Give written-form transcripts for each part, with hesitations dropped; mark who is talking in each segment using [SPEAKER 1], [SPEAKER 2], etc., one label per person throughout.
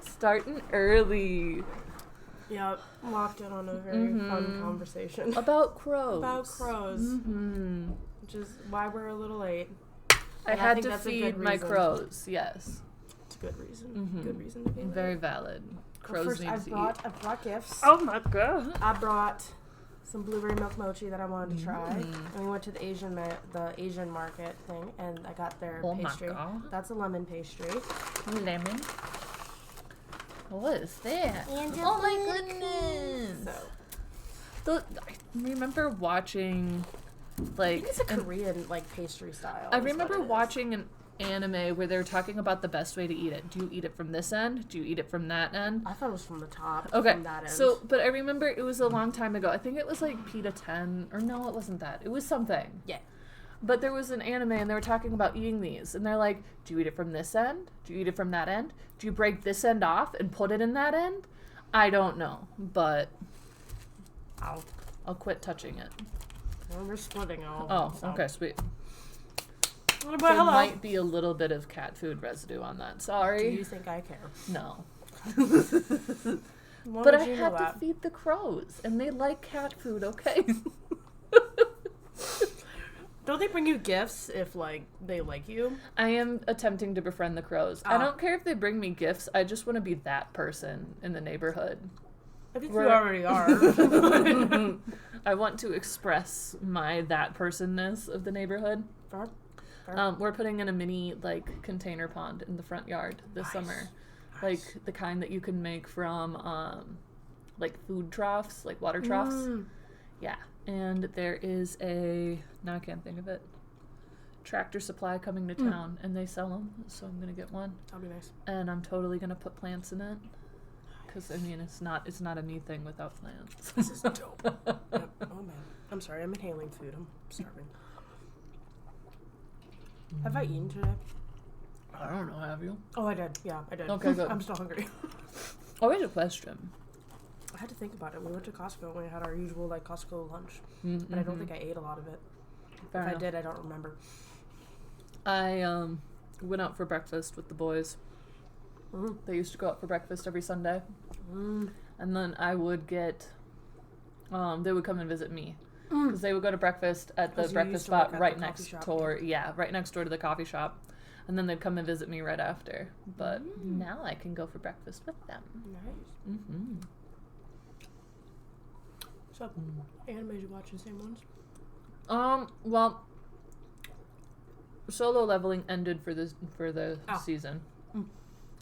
[SPEAKER 1] Starting early.
[SPEAKER 2] Yep, walked in on a very fun conversation.
[SPEAKER 1] About crows.
[SPEAKER 2] About crows. Mm-hmm. Which is why we're a little late.
[SPEAKER 1] I had to feed my crows, yes.
[SPEAKER 2] It's a good reason. Mm-hmm. Good reason to be late.
[SPEAKER 1] Very valid. Crows need to eat.
[SPEAKER 2] I brought gifts.
[SPEAKER 1] Oh my god.
[SPEAKER 2] I brought some blueberry milk mochi that I wanted to try. And we went to the Asian market thing, and I got their pastry. My god. That's a lemon pastry.
[SPEAKER 1] Lemon? What is that?
[SPEAKER 2] And
[SPEAKER 1] oh my goodness! I remember watching, like,
[SPEAKER 2] I think it's a Korean pastry style.
[SPEAKER 1] I remember watching anime where they were talking about the best way to eat it. Do you eat it from this end? Do you eat it from that end?
[SPEAKER 2] I thought it was from the top.
[SPEAKER 1] Okay.
[SPEAKER 2] From that end.
[SPEAKER 1] So, but I remember it was a long time ago. I think it was like PETA 10, or no, it wasn't that. It was something.
[SPEAKER 2] Yeah.
[SPEAKER 1] But there was an anime and they were talking about eating these. And they're like, do you eat it from this end? Do you eat it from that end? Do you break this end off and put it in that end? I don't know. But I'll quit touching it.
[SPEAKER 2] Well, we're splitting all.
[SPEAKER 1] Oh, okay, sweet.
[SPEAKER 2] But
[SPEAKER 1] There
[SPEAKER 2] hello.
[SPEAKER 1] might be a little bit of cat food residue on that. Sorry.
[SPEAKER 2] Do you think I care?
[SPEAKER 1] No.
[SPEAKER 2] Why
[SPEAKER 1] But
[SPEAKER 2] would
[SPEAKER 1] I
[SPEAKER 2] you know
[SPEAKER 1] had to
[SPEAKER 2] that?
[SPEAKER 1] feed the crows, and they like cat food, okay?
[SPEAKER 2] Don't they bring you gifts if, like, they like you?
[SPEAKER 1] I am attempting to befriend the crows. I don't care if they bring me gifts. I just want to be that person in the neighborhood.
[SPEAKER 2] I think you already are.
[SPEAKER 1] I want to express my that personness of the neighborhood.
[SPEAKER 2] Fair.
[SPEAKER 1] We're putting in a mini, like, container pond in the front yard this summer. Like, the kind that you can make from, like, food troughs, like water troughs. Yeah. And there is now I can't think of it, Tractor Supply coming to town, and they sell them, so I'm going to get one.
[SPEAKER 2] That'll be nice.
[SPEAKER 1] And I'm totally going to put plants in it. Because, I mean, it's not a me thing without plants.
[SPEAKER 2] This is dope. Yep. Oh, man. I'm sorry. I'm inhaling food. I'm starving. Have I eaten today?
[SPEAKER 1] I don't know, have you?
[SPEAKER 2] Oh, I did. Yeah, I did.
[SPEAKER 1] Okay, good.
[SPEAKER 2] I'm still hungry.
[SPEAKER 1] Always a question.
[SPEAKER 2] I had to think about it. We went to Costco and we had our usual, like, Costco lunch.
[SPEAKER 1] Mm-hmm.
[SPEAKER 2] But I don't think I ate a lot of it.
[SPEAKER 1] Fair
[SPEAKER 2] if
[SPEAKER 1] enough.
[SPEAKER 2] I did, I don't remember.
[SPEAKER 1] I went out for breakfast with the boys.
[SPEAKER 2] Mm.
[SPEAKER 1] They used to go out for breakfast every Sunday.
[SPEAKER 2] Mm.
[SPEAKER 1] And then I would get, they would come and visit me. Because they would go to breakfast at the breakfast spot right next door. Yeah, right next door to the coffee shop. And then they'd come and visit me right after. But now I can go for breakfast with them.
[SPEAKER 2] Nice.
[SPEAKER 1] Mm-hmm.
[SPEAKER 2] So, animes you watching, same ones?
[SPEAKER 1] Well, Solo Leveling ended for the season.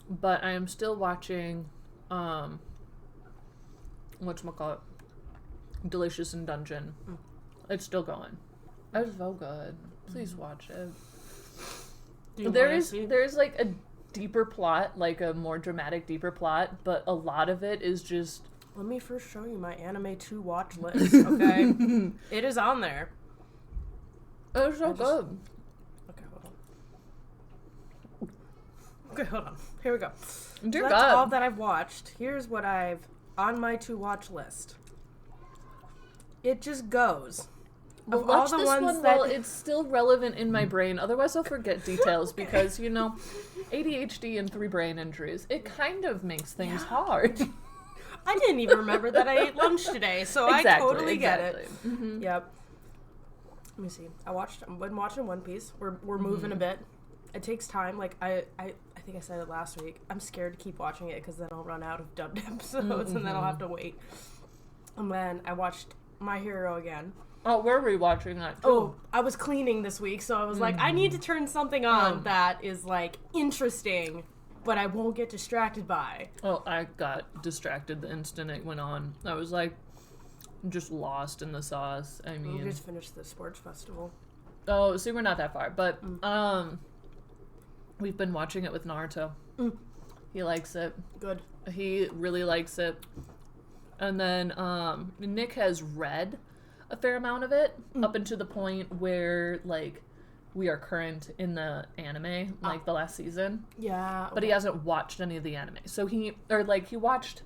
[SPEAKER 1] But I am still watching, whatchamacallit, Delicious in Dungeon. It's still going. It's so good. Please watch it. There's like a deeper plot, like a more dramatic, deeper plot, but a lot of it is just...
[SPEAKER 2] Let me first show you my anime to watch list, okay? It is on there.
[SPEAKER 1] It's so good.
[SPEAKER 2] Okay, hold on. Okay, hold on. Here we go.
[SPEAKER 1] Dear
[SPEAKER 2] So
[SPEAKER 1] God.
[SPEAKER 2] that's all that I've watched. Here's what I've on my to watch list. It just goes.
[SPEAKER 1] Well,
[SPEAKER 2] of all
[SPEAKER 1] watch
[SPEAKER 2] the
[SPEAKER 1] this
[SPEAKER 2] ones
[SPEAKER 1] one
[SPEAKER 2] that
[SPEAKER 1] while it's still relevant in my brain. Otherwise, I'll forget details because, you know, ADHD and 3 brain injuries, it kind of makes things hard.
[SPEAKER 2] I didn't even remember that I ate lunch today, so I totally get it.
[SPEAKER 1] Mm-hmm.
[SPEAKER 2] Yep. Let me see. I've been watching One Piece. We're moving a bit. It takes time. Like I think I said it last week. I'm scared to keep watching it because then I'll run out of dubbed episodes and then I'll have to wait. And then I watched My Hero again.
[SPEAKER 1] Oh, we're rewatching that too.
[SPEAKER 2] Oh, I was cleaning this week, so I was like, I need to turn something on that is like interesting, but I won't get distracted by.
[SPEAKER 1] Oh, I got distracted the instant it went on. I was like, just lost in the sauce. I mean,
[SPEAKER 2] We just finished the sports festival.
[SPEAKER 1] oh, see, we're not that far, but we've been watching it with Naruto. He likes it.
[SPEAKER 2] Good.
[SPEAKER 1] He really likes it. And then Nick has read a fair amount of it up until the point where like we are current in the anime, like the last season.
[SPEAKER 2] Yeah.
[SPEAKER 1] But he hasn't watched any of the anime. So he watched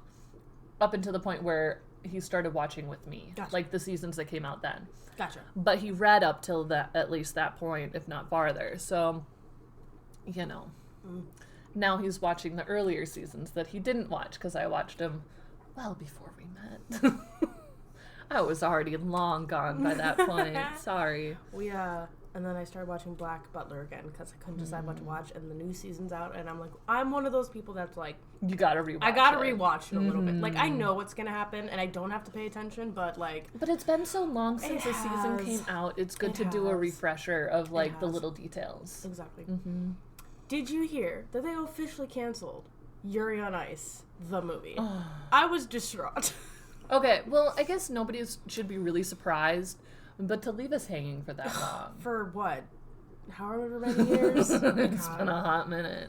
[SPEAKER 1] up until the point where he started watching with me.
[SPEAKER 2] Gotcha.
[SPEAKER 1] Like the seasons that came out then.
[SPEAKER 2] Gotcha.
[SPEAKER 1] But he read up till that, at least that point, if not farther. So, you know. Now he's watching the earlier seasons that he didn't watch because I watched him well before we met. I was already long gone by that point. Sorry.
[SPEAKER 2] And then I started watching Black Butler again because I couldn't decide what to watch, and the new season's out, and I'm like, I'm one of those people that's like,
[SPEAKER 1] You gotta rewatch
[SPEAKER 2] I gotta
[SPEAKER 1] it.
[SPEAKER 2] rewatch it a little bit. Like, I know what's gonna happen, and I don't have to pay attention, but like...
[SPEAKER 1] But it's been so long since the season came out, it's good to do a refresher of like the little details.
[SPEAKER 2] Exactly. Did you hear that they officially canceled Yuri on Ice, the movie? I was distraught.
[SPEAKER 1] Okay, well, I guess nobody should be really surprised, but to leave us hanging for that long.
[SPEAKER 2] For what? however many years.
[SPEAKER 1] It's been a hot minute.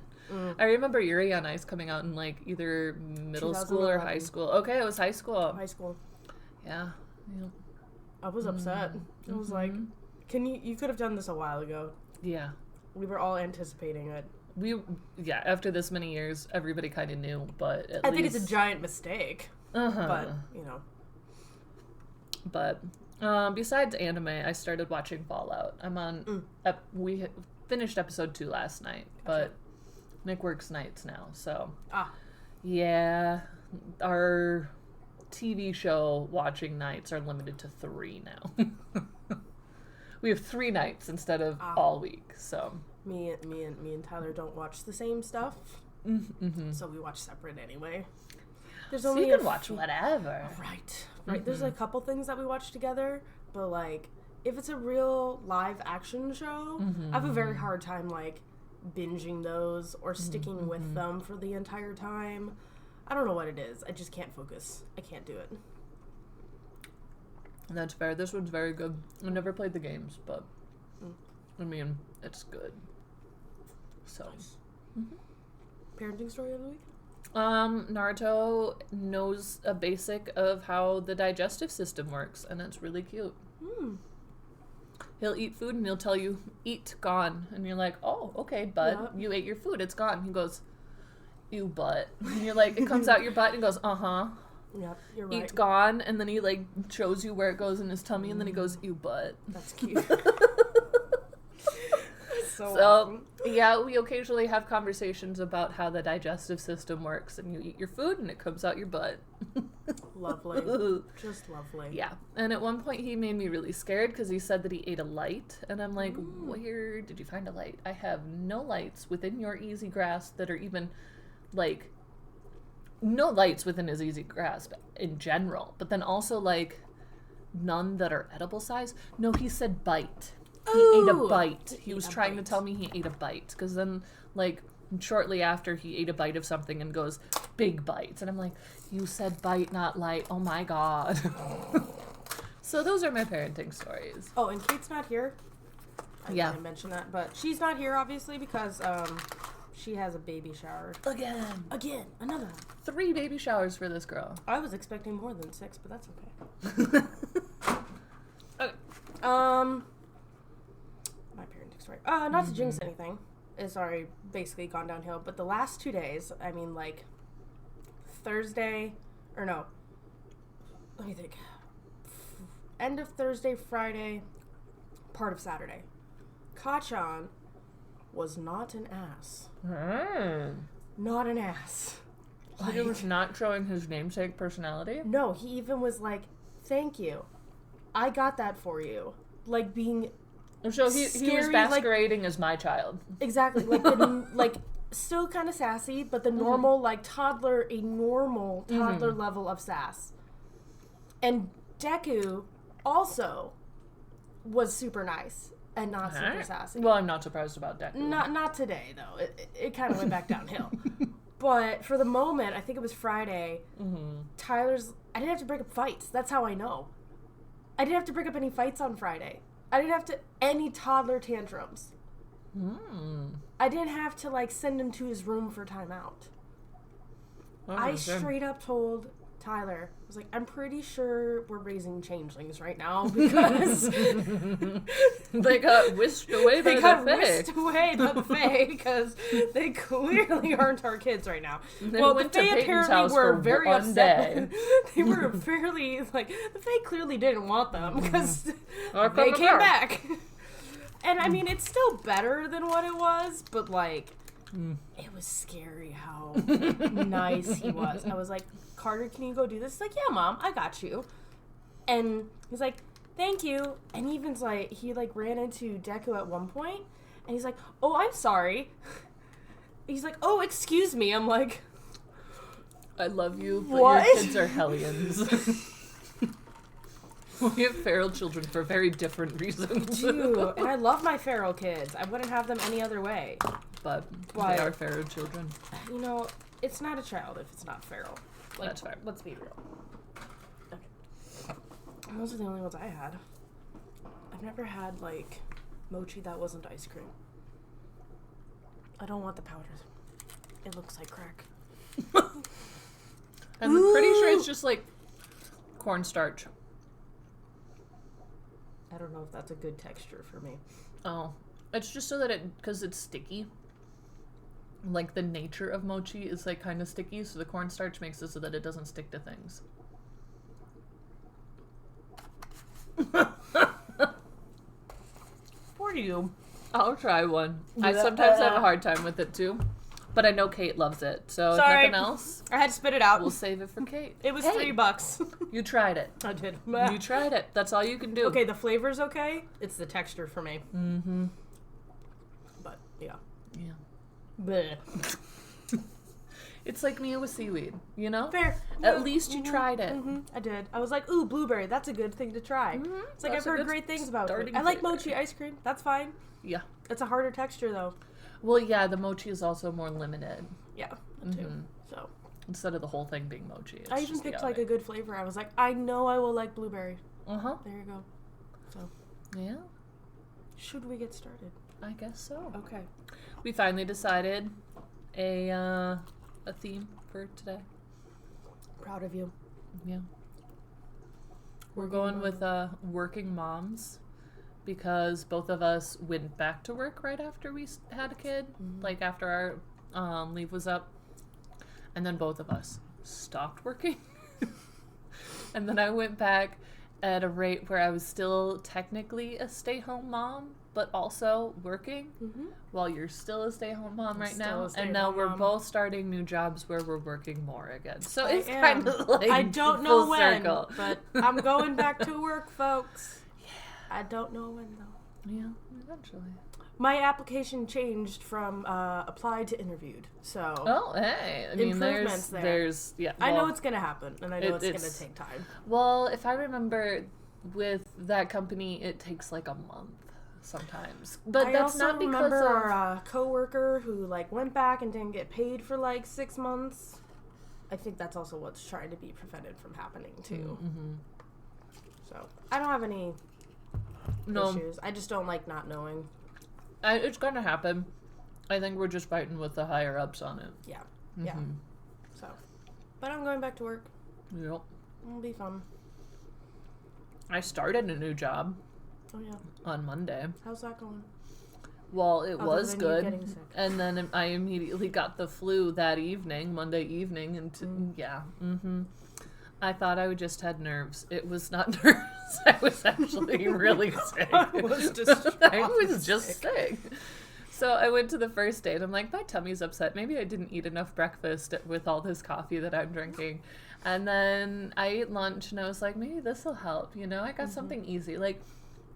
[SPEAKER 1] I remember Yuri on Ice coming out in like either middle school or high school. Okay, it was high school.
[SPEAKER 2] High school.
[SPEAKER 1] Yeah.
[SPEAKER 2] I was upset. I was like, you could have done this a while ago.
[SPEAKER 1] Yeah.
[SPEAKER 2] We were all anticipating it.
[SPEAKER 1] After this many years, everybody kind of knew, but
[SPEAKER 2] I think it's a giant mistake. But,
[SPEAKER 1] But, besides anime, I started watching Fallout. I'm on, we finished episode 2 last night, but Nick works nights now, so. Yeah, our TV show watching nights are limited to 3 now. We have 3 nights instead of all week, so.
[SPEAKER 2] Me and Tyler don't watch the same stuff, so we watch separate anyway. There's
[SPEAKER 1] so
[SPEAKER 2] only
[SPEAKER 1] you can watch whatever.
[SPEAKER 2] Right. There's a couple things that we watch together, but like if it's a real live action show, I have a very hard time like binging those or sticking with them for the entire time. I don't know what it is. I just can't focus. I can't do it.
[SPEAKER 1] That's fair. This one's very good. I never played the games, but I mean, it's good. So,
[SPEAKER 2] parenting story of the week?
[SPEAKER 1] Naruto knows a basic of how the digestive system works, and it's really cute. He'll eat food and he'll tell you, eat, gone. And you're like, oh, okay, bud, you ate your food, it's gone. He goes, ew, butt. And you're like, it comes out your butt and he goes, uh-huh.
[SPEAKER 2] Yep, you're right.
[SPEAKER 1] Eat, gone. And then he like shows you where it goes in his tummy and then he goes, ew, butt.
[SPEAKER 2] That's cute. So
[SPEAKER 1] awesome. Yeah, we occasionally have conversations about how the digestive system works, and you eat your food and it comes out your butt.
[SPEAKER 2] Lovely. Just lovely.
[SPEAKER 1] Yeah. And at one point he made me really scared because he said that he ate a light, and I'm like, where did you find a light? I have no lights within your easy grasp that are even like no lights within his easy grasp in general, but then also like none that are edible size. No, he said bite. He ate a bite. He was trying to tell me he ate a bite. Because then, like, shortly after, he ate a bite of something and goes, big bites. And I'm like, you said bite, not light. Oh, my God. So those are my parenting stories.
[SPEAKER 2] Oh, and Kate's not here. I didn't mention that. But she's not here, obviously, because she has a baby shower. Again. Another one.
[SPEAKER 1] 3 baby showers for this girl.
[SPEAKER 2] I was expecting more than 6, but that's okay. Okay. My parenting story. Not to jinx anything. It's already basically gone downhill. But the last 2 days, I mean, like, Thursday, or no, let me think. End of Thursday, Friday, part of Saturday. Kachan was not an ass. Not an ass.
[SPEAKER 1] He was not showing his namesake personality?
[SPEAKER 2] No, he even was like, thank you. I got that for you. Like, being...
[SPEAKER 1] So he was masquerading as my child.
[SPEAKER 2] Exactly. Like, still kind of sassy, but the normal, like, normal toddler level of sass. And Deku also was super nice and not super sassy.
[SPEAKER 1] Well, I'm not surprised about Deku.
[SPEAKER 2] Not today, though. It kind of went back downhill. But for the moment, I think it was Friday, I didn't have to break up fights. That's how I know. I didn't have to break up any fights on Friday. I didn't have any toddler tantrums. I didn't have to, like, send him to his room for timeout. I straight up told Tyler, I was like, I'm pretty sure we're raising changelings right now because
[SPEAKER 1] they got whisked away by
[SPEAKER 2] the Fae because they clearly aren't our kids right now. Well, the Fae apparently were very upset. They were fairly, like, the Fae clearly didn't want them because they came back. And I mean, it's still better than what it was, but like, it was scary how nice he was. I was like, Carter, can you go do this? He's like, yeah, Mom, I got you. And he's like, thank you. And even's like, he like ran into Deku at one point, and he's like, oh, I'm sorry. He's like, oh, excuse me. I'm like,
[SPEAKER 1] I love you, but your kids are hellions. We have feral children for very different reasons.
[SPEAKER 2] Dude, and I love my feral kids. I wouldn't have them any other way.
[SPEAKER 1] But they are feral children.
[SPEAKER 2] You know, it's not a child if it's not feral. Like,
[SPEAKER 1] that's fair.
[SPEAKER 2] Let's be real. Okay. Those are the only ones I had. I've never had, like, Mochi that wasn't ice cream. I don't want the powders. It looks like crack.
[SPEAKER 1] I'm pretty sure it's just like cornstarch.
[SPEAKER 2] I don't know if that's a good texture for me.
[SPEAKER 1] Oh. It's just so that because it's sticky. Like the nature of mochi is like kind of sticky, so the cornstarch makes it so that it doesn't stick to things.
[SPEAKER 2] For you.
[SPEAKER 1] I'll try one. I sometimes have a hard time with it too. But I know Kate loves it. So if nothing else,
[SPEAKER 2] I had to spit it out.
[SPEAKER 1] we'll save it for Kate.
[SPEAKER 2] It was
[SPEAKER 1] Hey,
[SPEAKER 2] $3.
[SPEAKER 1] You tried it.
[SPEAKER 2] I did.
[SPEAKER 1] You tried it. That's all you can do.
[SPEAKER 2] Okay, the flavor's okay. It's the texture for me.
[SPEAKER 1] Mm-hmm.
[SPEAKER 2] But, yeah.
[SPEAKER 1] Yeah.
[SPEAKER 2] Bleh.
[SPEAKER 1] It's like me with seaweed, you know?
[SPEAKER 2] Fair.
[SPEAKER 1] At least you tried it.
[SPEAKER 2] Mm-hmm. I did. I was like, ooh, blueberry. That's a good thing to try.
[SPEAKER 1] Mm-hmm.
[SPEAKER 2] It's like
[SPEAKER 1] That's
[SPEAKER 2] I've
[SPEAKER 1] a
[SPEAKER 2] heard
[SPEAKER 1] good
[SPEAKER 2] great things about it.
[SPEAKER 1] starting
[SPEAKER 2] I like
[SPEAKER 1] flavor.
[SPEAKER 2] mochi ice cream. That's fine.
[SPEAKER 1] Yeah.
[SPEAKER 2] It's a harder texture, though.
[SPEAKER 1] Well, yeah, the mochi is also more limited.
[SPEAKER 2] Yeah, that too.
[SPEAKER 1] Mhm.
[SPEAKER 2] So
[SPEAKER 1] Instead of the whole thing being mochi. It's
[SPEAKER 2] I even
[SPEAKER 1] just the
[SPEAKER 2] picked like a
[SPEAKER 1] outing.
[SPEAKER 2] good flavor. I was like, I know I will like blueberry.
[SPEAKER 1] Uh-huh.
[SPEAKER 2] There you go. So
[SPEAKER 1] Yeah,
[SPEAKER 2] should we get started?
[SPEAKER 1] I guess so.
[SPEAKER 2] Okay.
[SPEAKER 1] We finally decided a theme for today.
[SPEAKER 2] Proud of you.
[SPEAKER 1] Yeah. We're
[SPEAKER 2] Working
[SPEAKER 1] going
[SPEAKER 2] mom.
[SPEAKER 1] with working moms because both of us went back to work right after we had a kid, like after our leave was up. And then both of us stopped working. And then I went back at a rate where I was still technically a stay-home mom, but also working while you're still a stay-home mom right
[SPEAKER 2] still
[SPEAKER 1] now.
[SPEAKER 2] a
[SPEAKER 1] And now
[SPEAKER 2] stay-at-home
[SPEAKER 1] we're
[SPEAKER 2] mom.
[SPEAKER 1] both starting new jobs where we're working more again. So
[SPEAKER 2] I
[SPEAKER 1] it's
[SPEAKER 2] am.
[SPEAKER 1] kind of like
[SPEAKER 2] I don't know
[SPEAKER 1] full
[SPEAKER 2] when,
[SPEAKER 1] circle.
[SPEAKER 2] but I'm going back to work, folks. Yeah. I don't know when though.
[SPEAKER 1] Yeah, eventually.
[SPEAKER 2] My application changed from applied to interviewed. So
[SPEAKER 1] Oh, hey. I mean,
[SPEAKER 2] Improvements there.
[SPEAKER 1] there's, yeah.
[SPEAKER 2] I know
[SPEAKER 1] well,
[SPEAKER 2] it's gonna happen, and I know it's
[SPEAKER 1] it's-
[SPEAKER 2] gonna take time.
[SPEAKER 1] Well, if I remember, with that company, it takes like a month sometimes. But
[SPEAKER 2] I
[SPEAKER 1] that's
[SPEAKER 2] also
[SPEAKER 1] not because
[SPEAKER 2] remember
[SPEAKER 1] of...
[SPEAKER 2] our coworker who like went back and didn't get paid for like 6 months. I think that's also what's trying to be prevented from happening too.
[SPEAKER 1] Mm-hmm.
[SPEAKER 2] So I don't have any
[SPEAKER 1] No,
[SPEAKER 2] issues. I just don't like not knowing.
[SPEAKER 1] it's gonna happen. I think we're just fighting with the higher ups on it.
[SPEAKER 2] Yeah, yeah.
[SPEAKER 1] Mhm.
[SPEAKER 2] So, but I'm going back to work.
[SPEAKER 1] Yep.
[SPEAKER 2] It'll be fun.
[SPEAKER 1] I started a new job
[SPEAKER 2] Oh yeah.
[SPEAKER 1] on Monday.
[SPEAKER 2] How's that going?
[SPEAKER 1] Well, it
[SPEAKER 2] Other
[SPEAKER 1] was
[SPEAKER 2] than you
[SPEAKER 1] good.
[SPEAKER 2] getting sick.
[SPEAKER 1] And then I immediately got the flu that evening, Monday evening, and yeah. Mm-hmm. I thought I just had nerves. It was not nerves. I was actually really sick.
[SPEAKER 2] I was just
[SPEAKER 1] I was just sick. So I went to the first day and I'm like, my tummy's upset. Maybe I didn't eat enough breakfast with all this coffee that I'm drinking. And then I ate lunch and I was like, maybe this will help. You know, I got something easy. Like,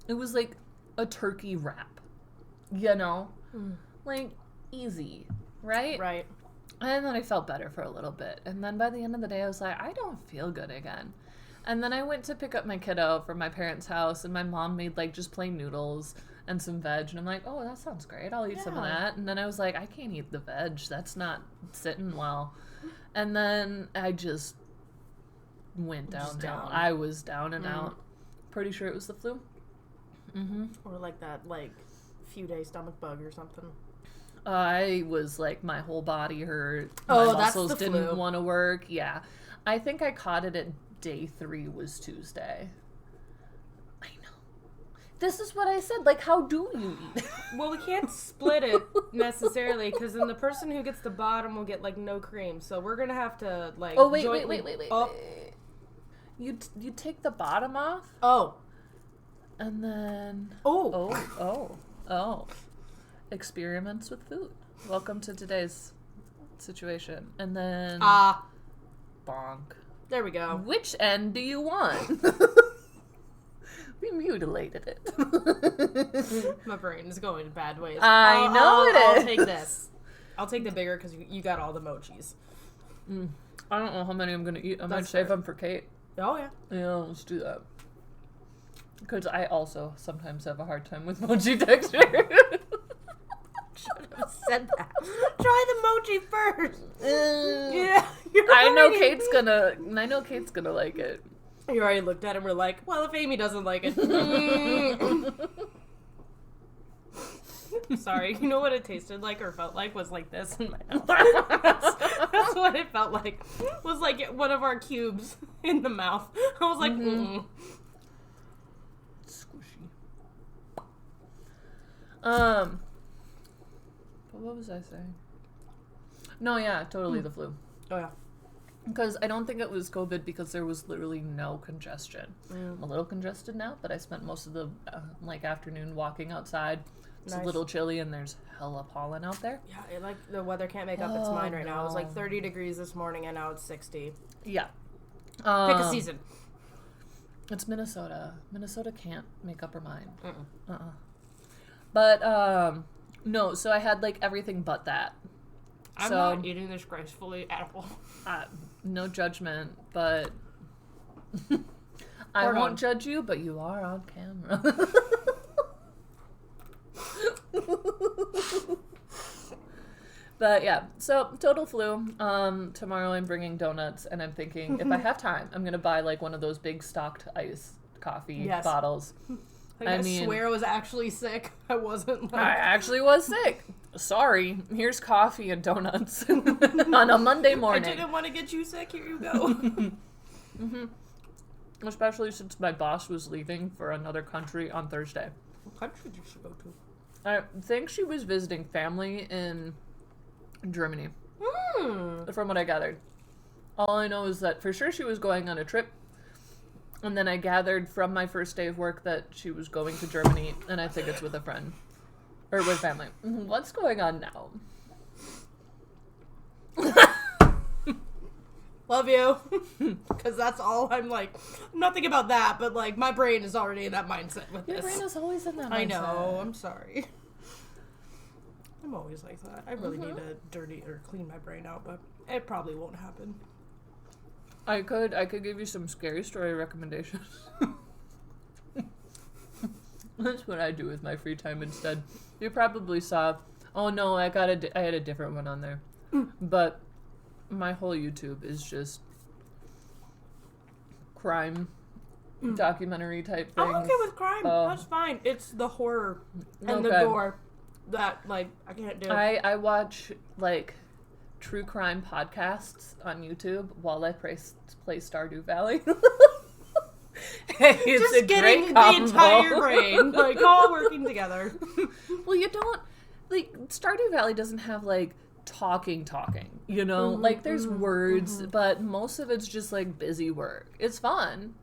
[SPEAKER 1] it was like a turkey wrap, you know? Like, easy, right?
[SPEAKER 2] Right.
[SPEAKER 1] And then I felt better for a little bit. And then by the end of the day, I was like, I don't feel good again. And then I went to pick up my kiddo from my parents' house, and my mom made, like, just plain noodles and some veg. And I'm like, oh, that sounds great. I'll eat some of
[SPEAKER 2] Yeah.
[SPEAKER 1] that. And then I was like, I can't eat the veg. That's not sitting well. And then I just went
[SPEAKER 2] Just
[SPEAKER 1] downhill.
[SPEAKER 2] down.
[SPEAKER 1] I was down and out. Pretty sure it was the flu. Mm-hmm.
[SPEAKER 2] Or like that, like, few day stomach bug or something.
[SPEAKER 1] I was like, my whole body hurt. My
[SPEAKER 2] Oh, that's
[SPEAKER 1] muscles
[SPEAKER 2] the
[SPEAKER 1] didn't
[SPEAKER 2] flu.
[SPEAKER 1] want to work. Yeah. I think I caught it at day 3 was Tuesday. I know. This is what I said. Like, how do you eat?
[SPEAKER 2] Well, we can't split it necessarily, because then the person who gets the bottom will get, like, no cream. So we're going to have to, like,
[SPEAKER 1] Oh, wait.
[SPEAKER 2] Oh.
[SPEAKER 1] You take the bottom off,
[SPEAKER 2] Oh.
[SPEAKER 1] and then...
[SPEAKER 2] Oh.
[SPEAKER 1] Oh. Experiments with food. Welcome to today's situation. And then... bonk.
[SPEAKER 2] There we go.
[SPEAKER 1] Which end do you want? We mutilated it.
[SPEAKER 2] My brain is going in bad ways.
[SPEAKER 1] I know it
[SPEAKER 2] I'll
[SPEAKER 1] is.
[SPEAKER 2] take this. I'll take the bigger because you got all the mochis.
[SPEAKER 1] I don't know how many I'm gonna eat. I might
[SPEAKER 2] That's
[SPEAKER 1] save
[SPEAKER 2] fair.
[SPEAKER 1] them for Kate.
[SPEAKER 2] Oh, yeah.
[SPEAKER 1] Yeah, let's do that. Because I also sometimes have a hard time with mochi texture.
[SPEAKER 2] Should have said that. Try the mochi first. Yeah.
[SPEAKER 1] I know Kate's gonna like it.
[SPEAKER 2] You already looked at it and we're like, well, if Amy doesn't like it. Sorry. You know what it tasted like or felt like was like this in my mouth. That's what it felt like. Was like one of our cubes in the mouth. I was like,
[SPEAKER 1] Squishy. But what was I saying? No, yeah, totally the flu.
[SPEAKER 2] Oh, yeah.
[SPEAKER 1] Because I don't think it was COVID because there was literally no congestion. I'm a little congested now, but I spent most of the afternoon walking outside. It's a little chilly and there's hella pollen out there.
[SPEAKER 2] Yeah, the weather can't make up its mind right now. It was like 30 degrees this morning and now it's 60.
[SPEAKER 1] Yeah.
[SPEAKER 2] Pick a season.
[SPEAKER 1] It's Minnesota. Minnesota can't make up her mind. But, no, so I had like everything but that.
[SPEAKER 2] I'm not eating this gracefully at all.
[SPEAKER 1] No judgment, but I won't judge you, but you are on camera. But yeah, so total flu. Tomorrow I'm bringing donuts, and I'm thinking if I have time, I'm gonna buy like one of those big stocked iced coffee bottles.
[SPEAKER 2] I swear I was actually sick. I wasn't.
[SPEAKER 1] I actually was sick. Sorry. Here's coffee and donuts on a Monday morning.
[SPEAKER 2] I didn't want to get you sick. Here you go.
[SPEAKER 1] Especially since my boss was leaving for another country on Thursday.
[SPEAKER 2] What country did she go to?
[SPEAKER 1] I think she was visiting family in Germany. From what I gathered. All I know is that for sure she was going on a trip. And then I gathered from my first day of work that she was going to Germany, and I think it's with a friend. Or with family. What's going on now?
[SPEAKER 2] Love you. Because that's all I'm like. I'm not thinking about that, but like my brain is already in that mindset with this.
[SPEAKER 1] Your brain is always in that mindset.
[SPEAKER 2] I know. I'm sorry. I'm always like that. I really need to dirty or clean my brain out, but it probably won't happen.
[SPEAKER 1] I could give you some scary story recommendations. That's what I do with my free time instead. You probably saw. Oh no, I had a different one on there, but my whole YouTube is just crime documentary type things.
[SPEAKER 2] I'm okay with crime. That's fine. It's the horror and the gore that like I can't do.
[SPEAKER 1] I watch like true crime podcasts on YouTube while I play Stardew Valley. Hey, it's
[SPEAKER 2] just
[SPEAKER 1] a
[SPEAKER 2] getting
[SPEAKER 1] great
[SPEAKER 2] the
[SPEAKER 1] combo.
[SPEAKER 2] entire brain like all working together.
[SPEAKER 1] Well, you don't like Stardew Valley doesn't have like talking, you know, like there's words, but most of it's just like busy work. It's fun,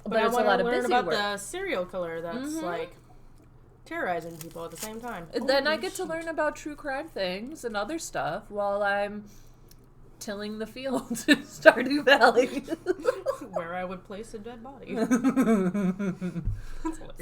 [SPEAKER 1] but it's a lot of busy
[SPEAKER 2] about
[SPEAKER 1] work.
[SPEAKER 2] The serial killer that's like terrorizing people at the same time.
[SPEAKER 1] Then I get to learn about true crime things and other stuff while I'm tilling the fields in Stardew Valley.
[SPEAKER 2] Where I would place a dead body.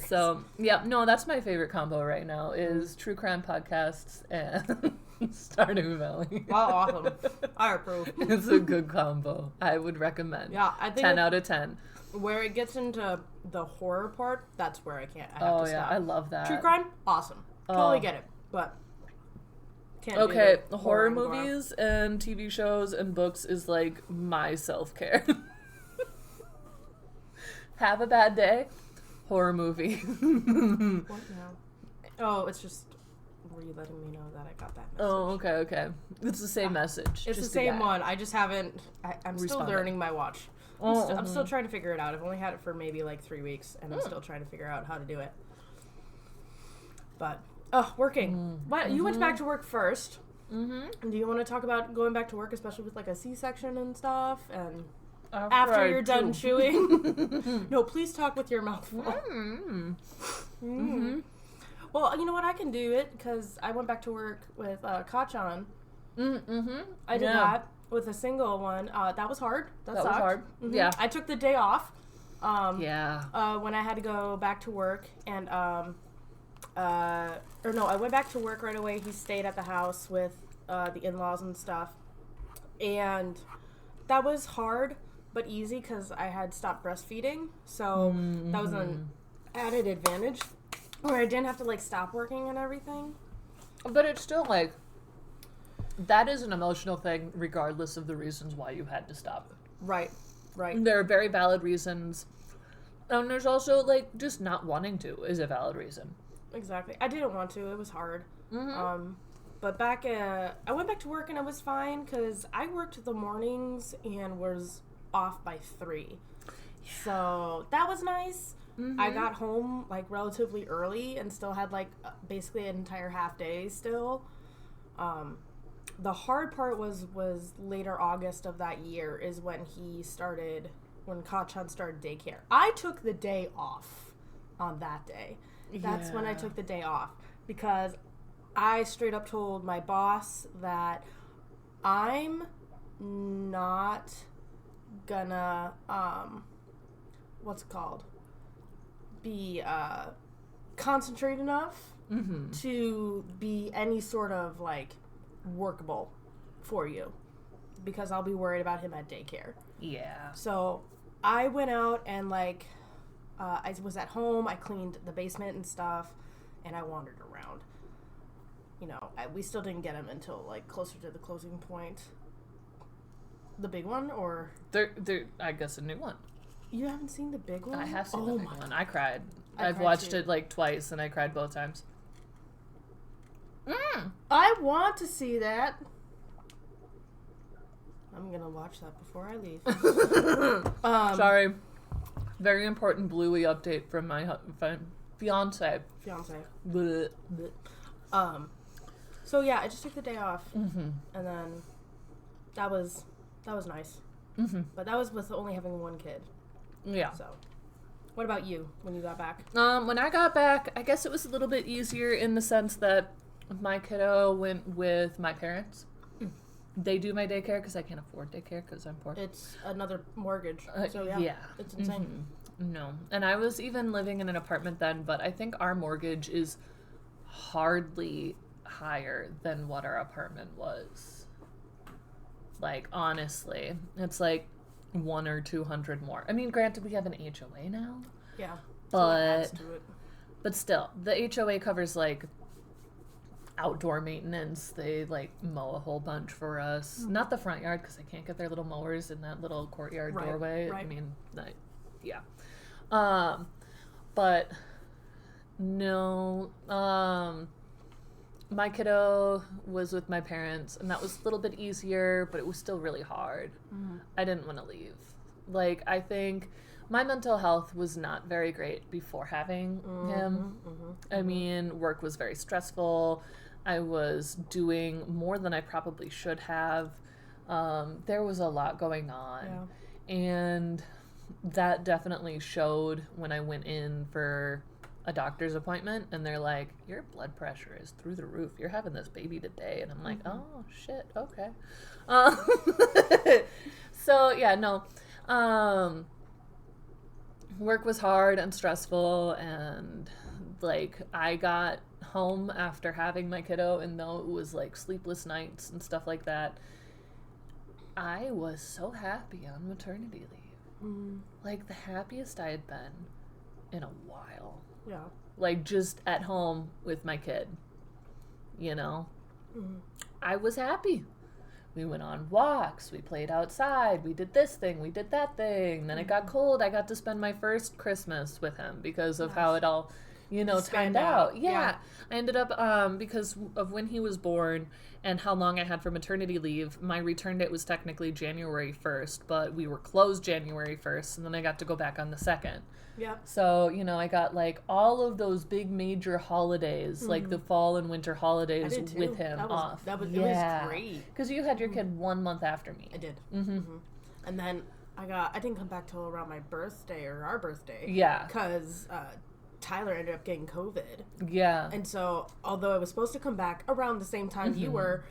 [SPEAKER 1] So, yeah, no, that's my favorite combo right now is true crime podcasts and Stardew Valley.
[SPEAKER 2] Wow, awesome. I approve.
[SPEAKER 1] It's a good combo. I would recommend.
[SPEAKER 2] Yeah, I think
[SPEAKER 1] 10 out of 10.
[SPEAKER 2] Where it gets into the horror part, that's where I have to stop.
[SPEAKER 1] I love that.
[SPEAKER 2] True crime, awesome. Totally get it, but can't
[SPEAKER 1] do
[SPEAKER 2] the
[SPEAKER 1] horror movies and TV shows and books is like my self-care. Have a bad day, horror movie.
[SPEAKER 2] What now? Oh, it's just were you letting me know that I got that message?
[SPEAKER 1] Oh, okay. It's the same message.
[SPEAKER 2] It's
[SPEAKER 1] just
[SPEAKER 2] the same one. I just haven't. I'm still learning my watch. I'm still trying to figure it out. I've only had it for maybe like 3 weeks, and I'm still trying to figure out how to do it. But working. What you went back to work first? Do you want to talk about going back to work, especially with like a C-section and stuff, and after you're done chewing? No, please talk with your mouth full. Well, you know what? I can do it because I went back to work with Kachan. I did that with a single one. That was hard. That sucked.
[SPEAKER 1] Was hard. Yeah.
[SPEAKER 2] I took the day off.
[SPEAKER 1] When
[SPEAKER 2] I had to go back to work, and I went back to work right away. He stayed at the house with the in-laws and stuff, and that was hard but easy because I had stopped breastfeeding, so that was an added advantage where I didn't have to like stop working and everything.
[SPEAKER 1] But it's still like that is an emotional thing regardless of the reasons why you had to stop.
[SPEAKER 2] Right.
[SPEAKER 1] There are very valid reasons, and there's also like just not wanting to is a valid reason.
[SPEAKER 2] exactly. I didn't want to. It was hard.
[SPEAKER 1] Mm-hmm.
[SPEAKER 2] But I went back to work and it was fine because I worked the mornings and was off by 3. Yeah. So that was nice. Mm-hmm. I got home like relatively early and still had like basically an entire half day still. The hard part was later August of that year is when Ka-chan started daycare. I took the day off on that day. That's when I took the day off because I straight up told my boss that I'm not gonna be concentrate enough to be any sort of like workable for you because I'll be worried about him at daycare. Yeah. So I went out and like I was at home, I cleaned the basement and stuff, and I wandered around. You know, we still didn't get him until like closer to the closing point. The big one, or
[SPEAKER 1] there I guess a new one.
[SPEAKER 2] You haven't seen the big one?
[SPEAKER 1] I have seen the big one. I cried. I've watched it like twice, and I cried both times.
[SPEAKER 2] I want to see that. I'm gonna watch that before I leave.
[SPEAKER 1] Sorry. Very important Bluey update from my fiance. Blech.
[SPEAKER 2] Blech. So yeah, I just took the day off, and then that was nice. But that was with only having one kid.
[SPEAKER 1] Yeah.
[SPEAKER 2] So, what about you when you got back?
[SPEAKER 1] When I got back, I guess it was a little bit easier in the sense that my kiddo went with my parents. They do my daycare because I can't afford daycare because I'm poor.
[SPEAKER 2] It's another mortgage. So yeah. It's insane.
[SPEAKER 1] No. And I was even living in an apartment then, but I think our mortgage is hardly higher than what our apartment was. Like, honestly. It's like 100 or 200 more. I mean, granted, we have an HOA now.
[SPEAKER 2] Yeah.
[SPEAKER 1] But still, the HOA covers like outdoor maintenance. They like mow a whole bunch for us. Not the front yard because they can't get their little mowers in that little courtyard doorway.
[SPEAKER 2] Right.
[SPEAKER 1] I mean, yeah. But no. My kiddo was with my parents, and that was a little bit easier, but it was still really hard. I didn't want to leave. Like, I think my mental health was not very great before having him. I mean, work was very stressful. I was doing more than I probably should have. There was a lot going on. Yeah. And that definitely showed when I went in for a doctor's appointment, and they're like, your blood pressure is through the roof. You're having this baby today. And I'm like, oh, shit, okay. So, yeah, no. Work was hard and stressful, and like I got home after having my kiddo, and though it was like sleepless nights and stuff like that, I was so happy on maternity leave. Like the happiest I had been in a while. Yeah. Like just at home with my kid, you know? I was happy. We went on walks, we played outside, we did this thing, we did that thing. Then it got cold. I got to spend my first Christmas with him because of how it all, turned out. Yeah. I ended up, because of when he was born and how long I had for maternity leave, my return date was technically January 1st, but we were closed January 1st, and then I got to go back on the 2nd. Yeah. So, I got like all of those big major holidays, like the fall and winter holidays with him off. It was great. Because you had your kid 1 month after me.
[SPEAKER 2] I did. And then I didn't come back till around my birthday or our birthday. Yeah. Because Tyler ended up getting COVID. Yeah. And so, although I was supposed to come back around the same time you were,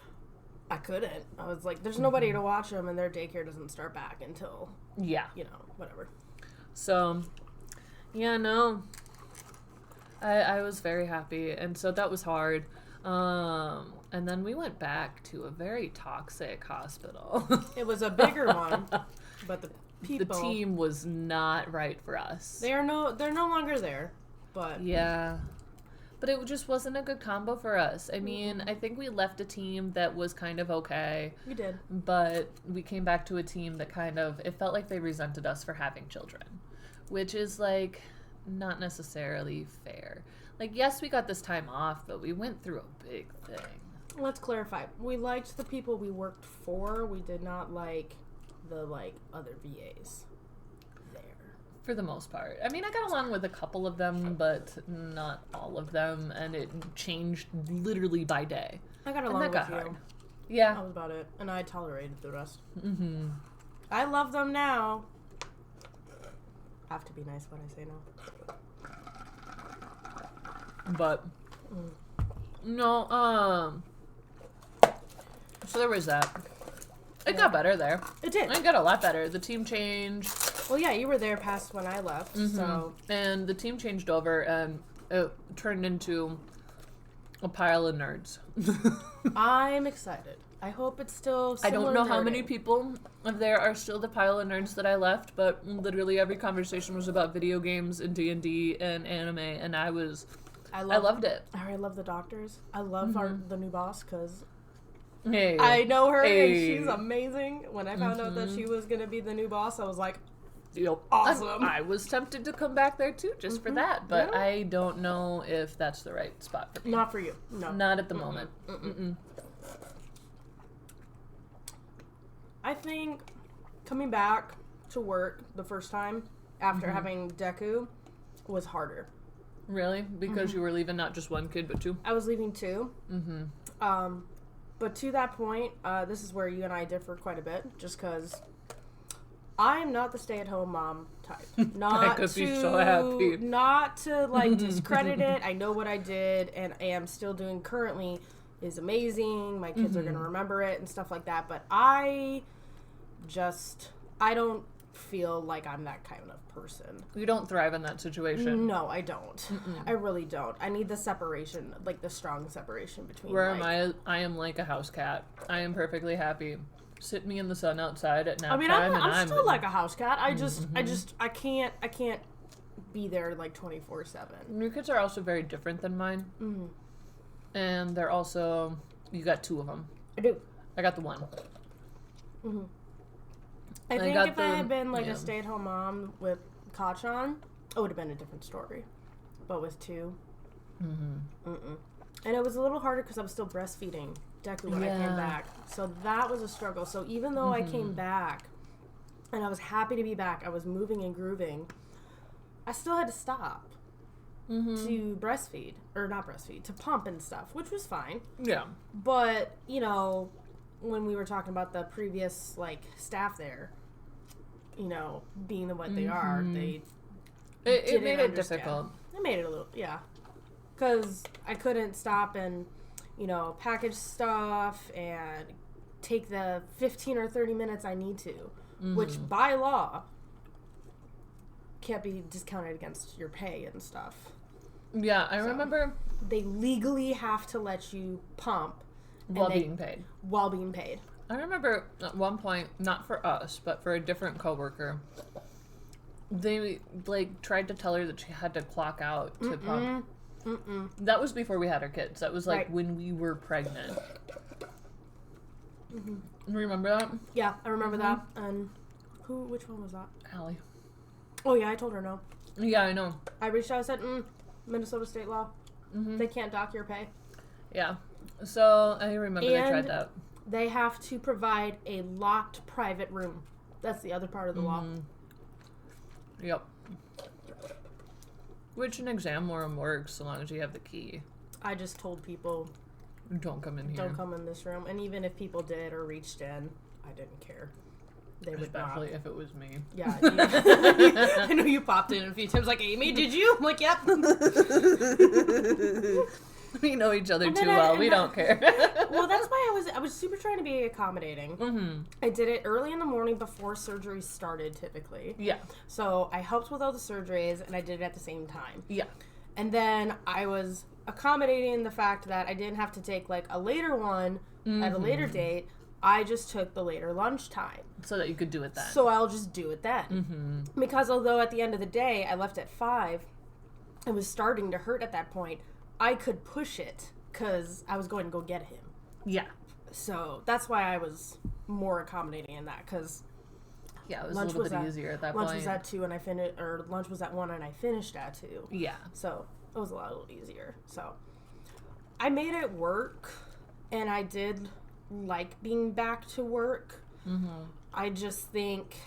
[SPEAKER 2] I couldn't. I was like, there's nobody to watch them, and their daycare doesn't start back until, whatever.
[SPEAKER 1] So, yeah, no. I was very happy, and so that was hard. And then we went back to a very toxic hospital.
[SPEAKER 2] It was a bigger one, but the
[SPEAKER 1] team was not right for us.
[SPEAKER 2] They're no longer there, but
[SPEAKER 1] yeah. But it just wasn't a good combo for us. I mean, I think we left a team that was kind of okay.
[SPEAKER 2] We did.
[SPEAKER 1] But we came back to a team that it felt like they resented us for having children, which is like not necessarily fair. Like, yes, we got this time off, but we went through a big thing.
[SPEAKER 2] Let's clarify. We liked the people we worked for. We did not like the, other VAs there.
[SPEAKER 1] For the most part. I mean, I got along with a couple of them, but not all of them, and it changed literally by day.
[SPEAKER 2] I got along with you.
[SPEAKER 1] Hard. Yeah.
[SPEAKER 2] That was about it. And I tolerated the rest.
[SPEAKER 1] Mm-hmm.
[SPEAKER 2] I love them now. I have to be nice when I say no.
[SPEAKER 1] But no, so there was that. It got better there.
[SPEAKER 2] It did.
[SPEAKER 1] It got a lot better. The team changed.
[SPEAKER 2] Well, yeah, you were there past when I left, so.
[SPEAKER 1] And the team changed over, and it turned into a pile of nerds.
[SPEAKER 2] I'm excited. I hope it's still
[SPEAKER 1] I don't know how
[SPEAKER 2] nerding.
[SPEAKER 1] many people there are still the pile of nerds that I left, but literally every conversation was about video games and D&D and anime, and I loved it.
[SPEAKER 2] I love the doctors. I love the new boss because
[SPEAKER 1] Hey.
[SPEAKER 2] I know her
[SPEAKER 1] Hey.
[SPEAKER 2] and she's amazing. When I found out that she was going to be the new boss, I was like,
[SPEAKER 1] Yep.
[SPEAKER 2] awesome.
[SPEAKER 1] I was tempted to come back there too, just for that, but
[SPEAKER 2] Yeah.
[SPEAKER 1] I don't know if that's the right spot for me.
[SPEAKER 2] Not for you. No.
[SPEAKER 1] Not at the moment.
[SPEAKER 2] I think coming back to work the first time after having Deku was harder.
[SPEAKER 1] Really? Because you were leaving not just one kid, but two?
[SPEAKER 2] I was leaving two. But to that point, this is where you and I differ quite a bit, just because I am not the stay-at-home mom type. Not
[SPEAKER 1] I could be so happy.
[SPEAKER 2] Not to discredit it. I know what I did and am still doing currently is amazing. My kids are going to remember it and stuff like that. But I don't feel like I'm that kind of person.
[SPEAKER 1] You don't thrive in that situation.
[SPEAKER 2] No, I don't. I really don't. I need the separation, the strong separation between.
[SPEAKER 1] Where am I? I am like a house cat. I am perfectly happy. Sit me in the sun outside at nap time.
[SPEAKER 2] I'm still like a house cat. I can't be there 24/7.
[SPEAKER 1] Your kids are also very different than mine. And they're also, you got two of them.
[SPEAKER 2] I do.
[SPEAKER 1] I got the one.
[SPEAKER 2] I think if I had been a stay-at-home mom with Kachan, it would have been a different story. But with two, and it was a little harder because I was still breastfeeding Deku when I came back. So that was a struggle. So even though I came back, and I was happy to be back, I was moving and grooving, I still had to stop to breastfeed, or not breastfeed, to pump and stuff, which was fine.
[SPEAKER 1] Yeah.
[SPEAKER 2] But, when we were talking about the previous, staff there, being what they are, they
[SPEAKER 1] It made it
[SPEAKER 2] understand.
[SPEAKER 1] difficult.
[SPEAKER 2] It made it a little, yeah. Because I couldn't stop and, package stuff and take the 15 or 30 minutes I need to, which by law can't be discounted against your pay and stuff.
[SPEAKER 1] Yeah, I remember.
[SPEAKER 2] They legally have to let you pump
[SPEAKER 1] While being paid.
[SPEAKER 2] While being paid.
[SPEAKER 1] I remember at one point, not for us, but for a different coworker, they tried to tell her that she had to clock out to pump. That was before we had our kids. That was when we were pregnant. Remember that?
[SPEAKER 2] Yeah, I remember that. And which one was that?
[SPEAKER 1] Allie.
[SPEAKER 2] Oh yeah, I told her no.
[SPEAKER 1] Yeah, I know.
[SPEAKER 2] I reached out and said, Minnesota state law. They can't dock your pay.
[SPEAKER 1] Yeah. So I remember they tried that.
[SPEAKER 2] They have to provide a locked private room. That's the other part of the law.
[SPEAKER 1] Yep. Which an exam room works so long as you have the key.
[SPEAKER 2] I just told people,
[SPEAKER 1] don't come in here.
[SPEAKER 2] Don't come in this room. And even if people did or reached in, I didn't care. They would not.
[SPEAKER 1] Especially if it was me.
[SPEAKER 2] Yeah. I know you popped in a few times like, Amy, did you? I'm like, yep.
[SPEAKER 1] We know each other too well. We don't care.
[SPEAKER 2] Well, that's why I was super trying to be accommodating. I did it early in the morning before surgery started, typically.
[SPEAKER 1] Yeah.
[SPEAKER 2] So I helped with all the surgeries, and I did it at the same time.
[SPEAKER 1] Yeah.
[SPEAKER 2] And then I was accommodating the fact that I didn't have to take a later one at a later date. I just took the later lunchtime.
[SPEAKER 1] So that you could do it then.
[SPEAKER 2] So I'll just do it then. Because although at the end of the day, I left at 5, it was starting to hurt at that point. I could push it because I was going to go get him.
[SPEAKER 1] Yeah.
[SPEAKER 2] So that's why I was more accommodating in that because
[SPEAKER 1] yeah, it was a little bit easier at that
[SPEAKER 2] lunch
[SPEAKER 1] point.
[SPEAKER 2] Was at 2 and I finished, or lunch was at 1 and I finished at 2.
[SPEAKER 1] Yeah.
[SPEAKER 2] So it was a little easier. So I made it work, and I did like being back to work.
[SPEAKER 1] Mm-hmm.
[SPEAKER 2] I just think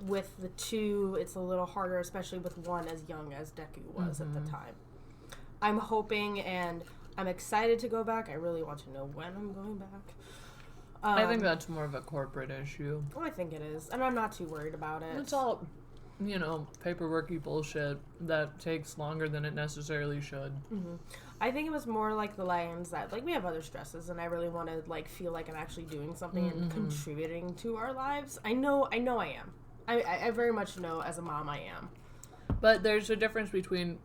[SPEAKER 2] with the two, it's a little harder, especially with one as young as Deku was at the time. I'm hoping, and I'm excited to go back. I really want to know when I'm going back.
[SPEAKER 1] I think that's more of a corporate issue.
[SPEAKER 2] Well, I think it is, and I'm not too worried about it.
[SPEAKER 1] It's all, paperworky bullshit that takes longer than it necessarily should.
[SPEAKER 2] Mm-hmm. I think it was more like the lines that, like, we have other stresses, and I really want to, like, feel like I'm actually doing something and contributing to our lives. I know I am. I very much know as a mom I am.
[SPEAKER 1] But there's a difference between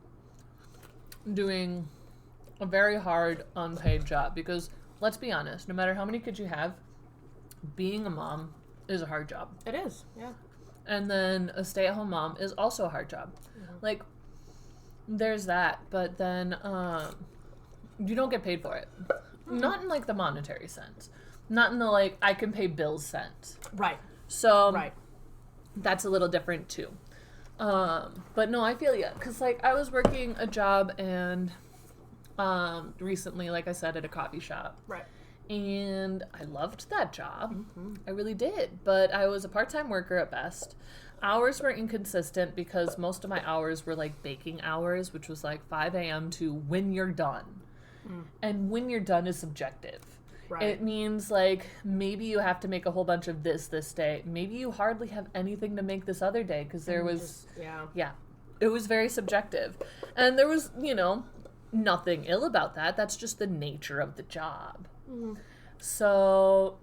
[SPEAKER 1] doing a very hard, unpaid job, because, let's be honest, no matter how many kids you have, being a mom is a hard job.
[SPEAKER 2] It is, yeah.
[SPEAKER 1] And then a stay-at-home mom is also a hard job. Mm-hmm. Like, there's that, but then you don't get paid for it. Mm-hmm. Not in, like, the monetary sense. Not in the, like, I can pay bills sense.
[SPEAKER 2] Right.
[SPEAKER 1] So,
[SPEAKER 2] right.
[SPEAKER 1] That's a little different, too. But no, I feel you. Because, like, I was working a job and recently, like I said, at a coffee shop.
[SPEAKER 2] Right.
[SPEAKER 1] And I loved that job. Mm-hmm. I really did. But I was a part-time worker at best. Hours were inconsistent because most of my hours were like baking hours, which was like 5 a.m. to when you're done. Mm. And when you're done is subjective. Right. It means like maybe you have to make a whole bunch of this day. Maybe you hardly have anything to make this other day because there was... Yeah. It was very subjective. And there was, nothing ill about that. That's just the nature of the job. Mm-hmm. So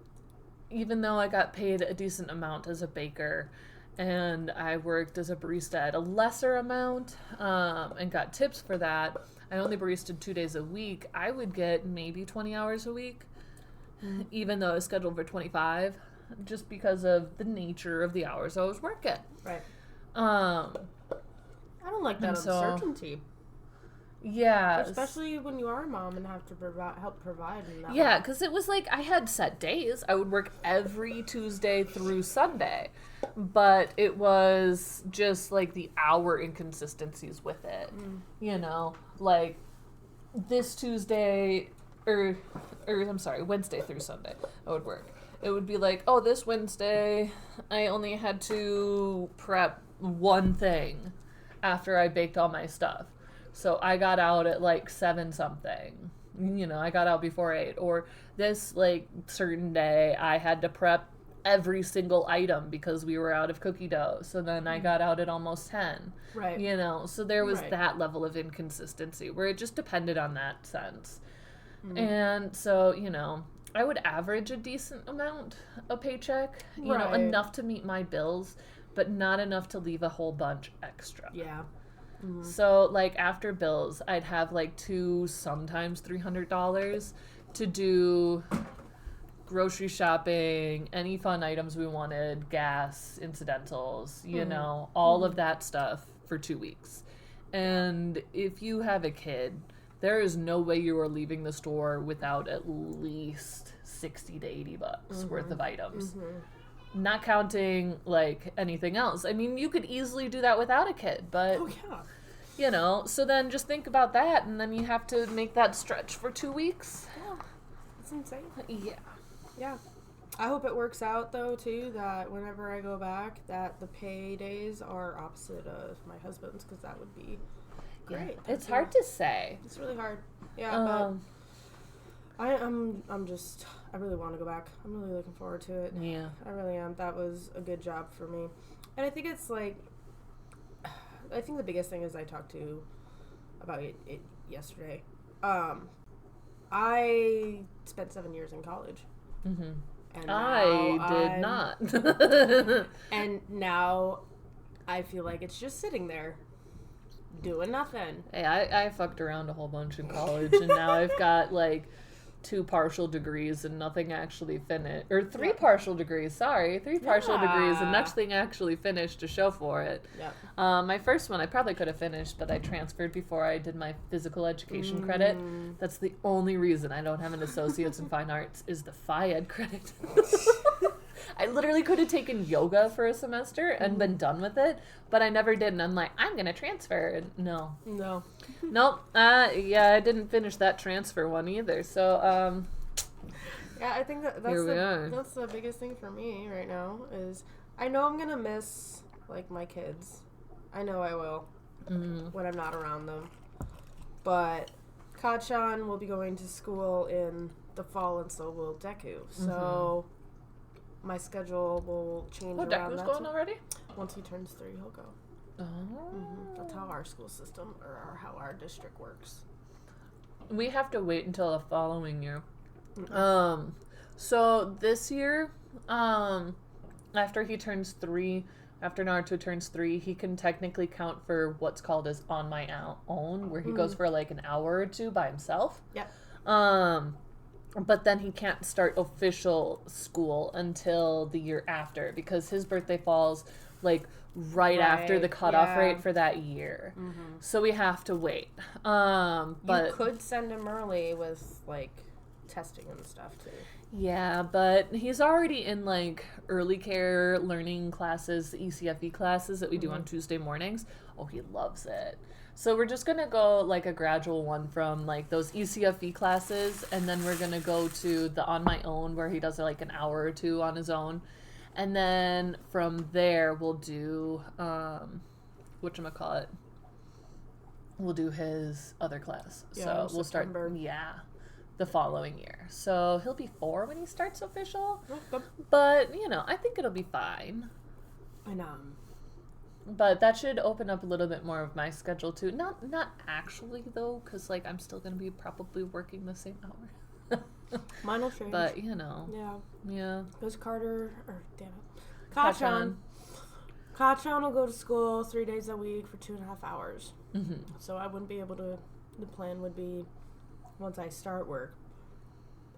[SPEAKER 1] even though I got paid a decent amount as a baker and I worked as a barista at a lesser amount and got tips for that, I only baristed 2 days a week. I would get maybe 20 hours a week, even though I was scheduled for 25, just because of the nature of the hours I was working.
[SPEAKER 2] Right. I don't like that uncertainty.
[SPEAKER 1] Yeah.
[SPEAKER 2] Especially when you are a mom and have to help provide.
[SPEAKER 1] Yeah, because it was like I had set days. I would work every Tuesday through Sunday. But it was just like the hour inconsistencies with it. Like this Tuesday, Wednesday through Sunday, I would work. It would be like, oh, this Wednesday, I only had to prep one thing after I baked all my stuff. So I got out at like 7 something. I got out before 8. Or this like certain day I had to prep every single item because we were out of cookie dough. So then I got out at almost 10.
[SPEAKER 2] Right.
[SPEAKER 1] So there was that level of inconsistency where it just depended on that sense. Mm-hmm. And so, I would average a decent amount a paycheck, enough to meet my bills, but not enough to leave a whole bunch extra.
[SPEAKER 2] Yeah. Mm-hmm.
[SPEAKER 1] So, like, after bills, I'd have, like, $200, sometimes $300 to do grocery shopping, any fun items we wanted, gas, incidentals, all of that stuff for 2 weeks. And if you have a kid, there is no way you are leaving the store without at least $60 to $80 worth of items. Mm-hmm. Not counting, like, anything else. I mean, you could easily do that without a kid, but...
[SPEAKER 2] Oh, yeah.
[SPEAKER 1] So then just think about that, and then you have to make that stretch for 2 weeks.
[SPEAKER 2] Yeah. That's insane.
[SPEAKER 1] Yeah.
[SPEAKER 2] Yeah. I hope it works out, though, too, that whenever I go back, that the pay days are opposite of my husband's, because that would be great.
[SPEAKER 1] Yeah. It's hard to say.
[SPEAKER 2] It's really hard. Yeah, but I really want to go back. I'm really looking forward to it.
[SPEAKER 1] Yeah.
[SPEAKER 2] I really am. That was a good job for me. And I think it's like, I think the biggest thing is I talked to about it yesterday. I spent 7 years in college.
[SPEAKER 1] Mm-hmm.
[SPEAKER 2] And
[SPEAKER 1] I did not.
[SPEAKER 2] And now I feel like it's just sitting there doing nothing.
[SPEAKER 1] Hey, I fucked around a whole bunch in college, and now I've got like 2 partial degrees and nothing actually finished. Or 3 partial degrees, sorry. 3 partial degrees and nothing actually finished to show for it.
[SPEAKER 2] Yep.
[SPEAKER 1] My first one I probably could have finished, but I transferred before I did my physical education credit. That's the only reason I don't have an associate's in fine arts is the Phi Ed credit. I literally could have taken yoga for a semester and been done with it, but I never did. And I'm like, I'm going to transfer. No. Nope. Yeah, I didn't finish that transfer one either. So,
[SPEAKER 2] yeah, I think that's the biggest thing for me right now is I know I'm going to miss, like, my kids. I know I will when I'm not around them. But Kachan will be going to school in the fall, and so will Deku. So my schedule will change around that.
[SPEAKER 1] Deku's going already?
[SPEAKER 2] Once he turns 3, he'll go.
[SPEAKER 1] Oh.
[SPEAKER 2] That's how our school system, or how our district works.
[SPEAKER 1] We have to wait until the following year. So this year, after he turns 3, after Naruto turns 3, he can technically count for what's called as on my own, where he goes for like an hour or 2 by himself.
[SPEAKER 2] Yep.
[SPEAKER 1] But then he can't start official school until the year after because his birthday falls like right after the cutoff rate for that year. So we have to wait. But
[SPEAKER 2] you could send him early with like testing and stuff too.
[SPEAKER 1] Yeah, but he's already in like early care learning classes, the ECFE classes that we do on Tuesday mornings. Oh, he loves it. So we're just going to go like a gradual one from like those ECFE classes, and then we're going to go to the on my own where he does like an hour or 2 on his own. And then from there we'll do whatchamacallit. We'll do his other class.
[SPEAKER 2] Yeah,
[SPEAKER 1] so we'll
[SPEAKER 2] September.
[SPEAKER 1] start the following year. So he'll be 4 when he starts official.
[SPEAKER 2] Yep.
[SPEAKER 1] But, you know, I think it'll be fine.
[SPEAKER 2] And
[SPEAKER 1] But that should open up a little bit more of my schedule too. Not actually though, because like I'm still gonna be probably working the same hour.
[SPEAKER 2] mine will change.
[SPEAKER 1] But you know. Yeah.
[SPEAKER 2] Because Kachan will go to school 3 days a week for 2.5 hours. So I wouldn't be able to. The plan would be once I start work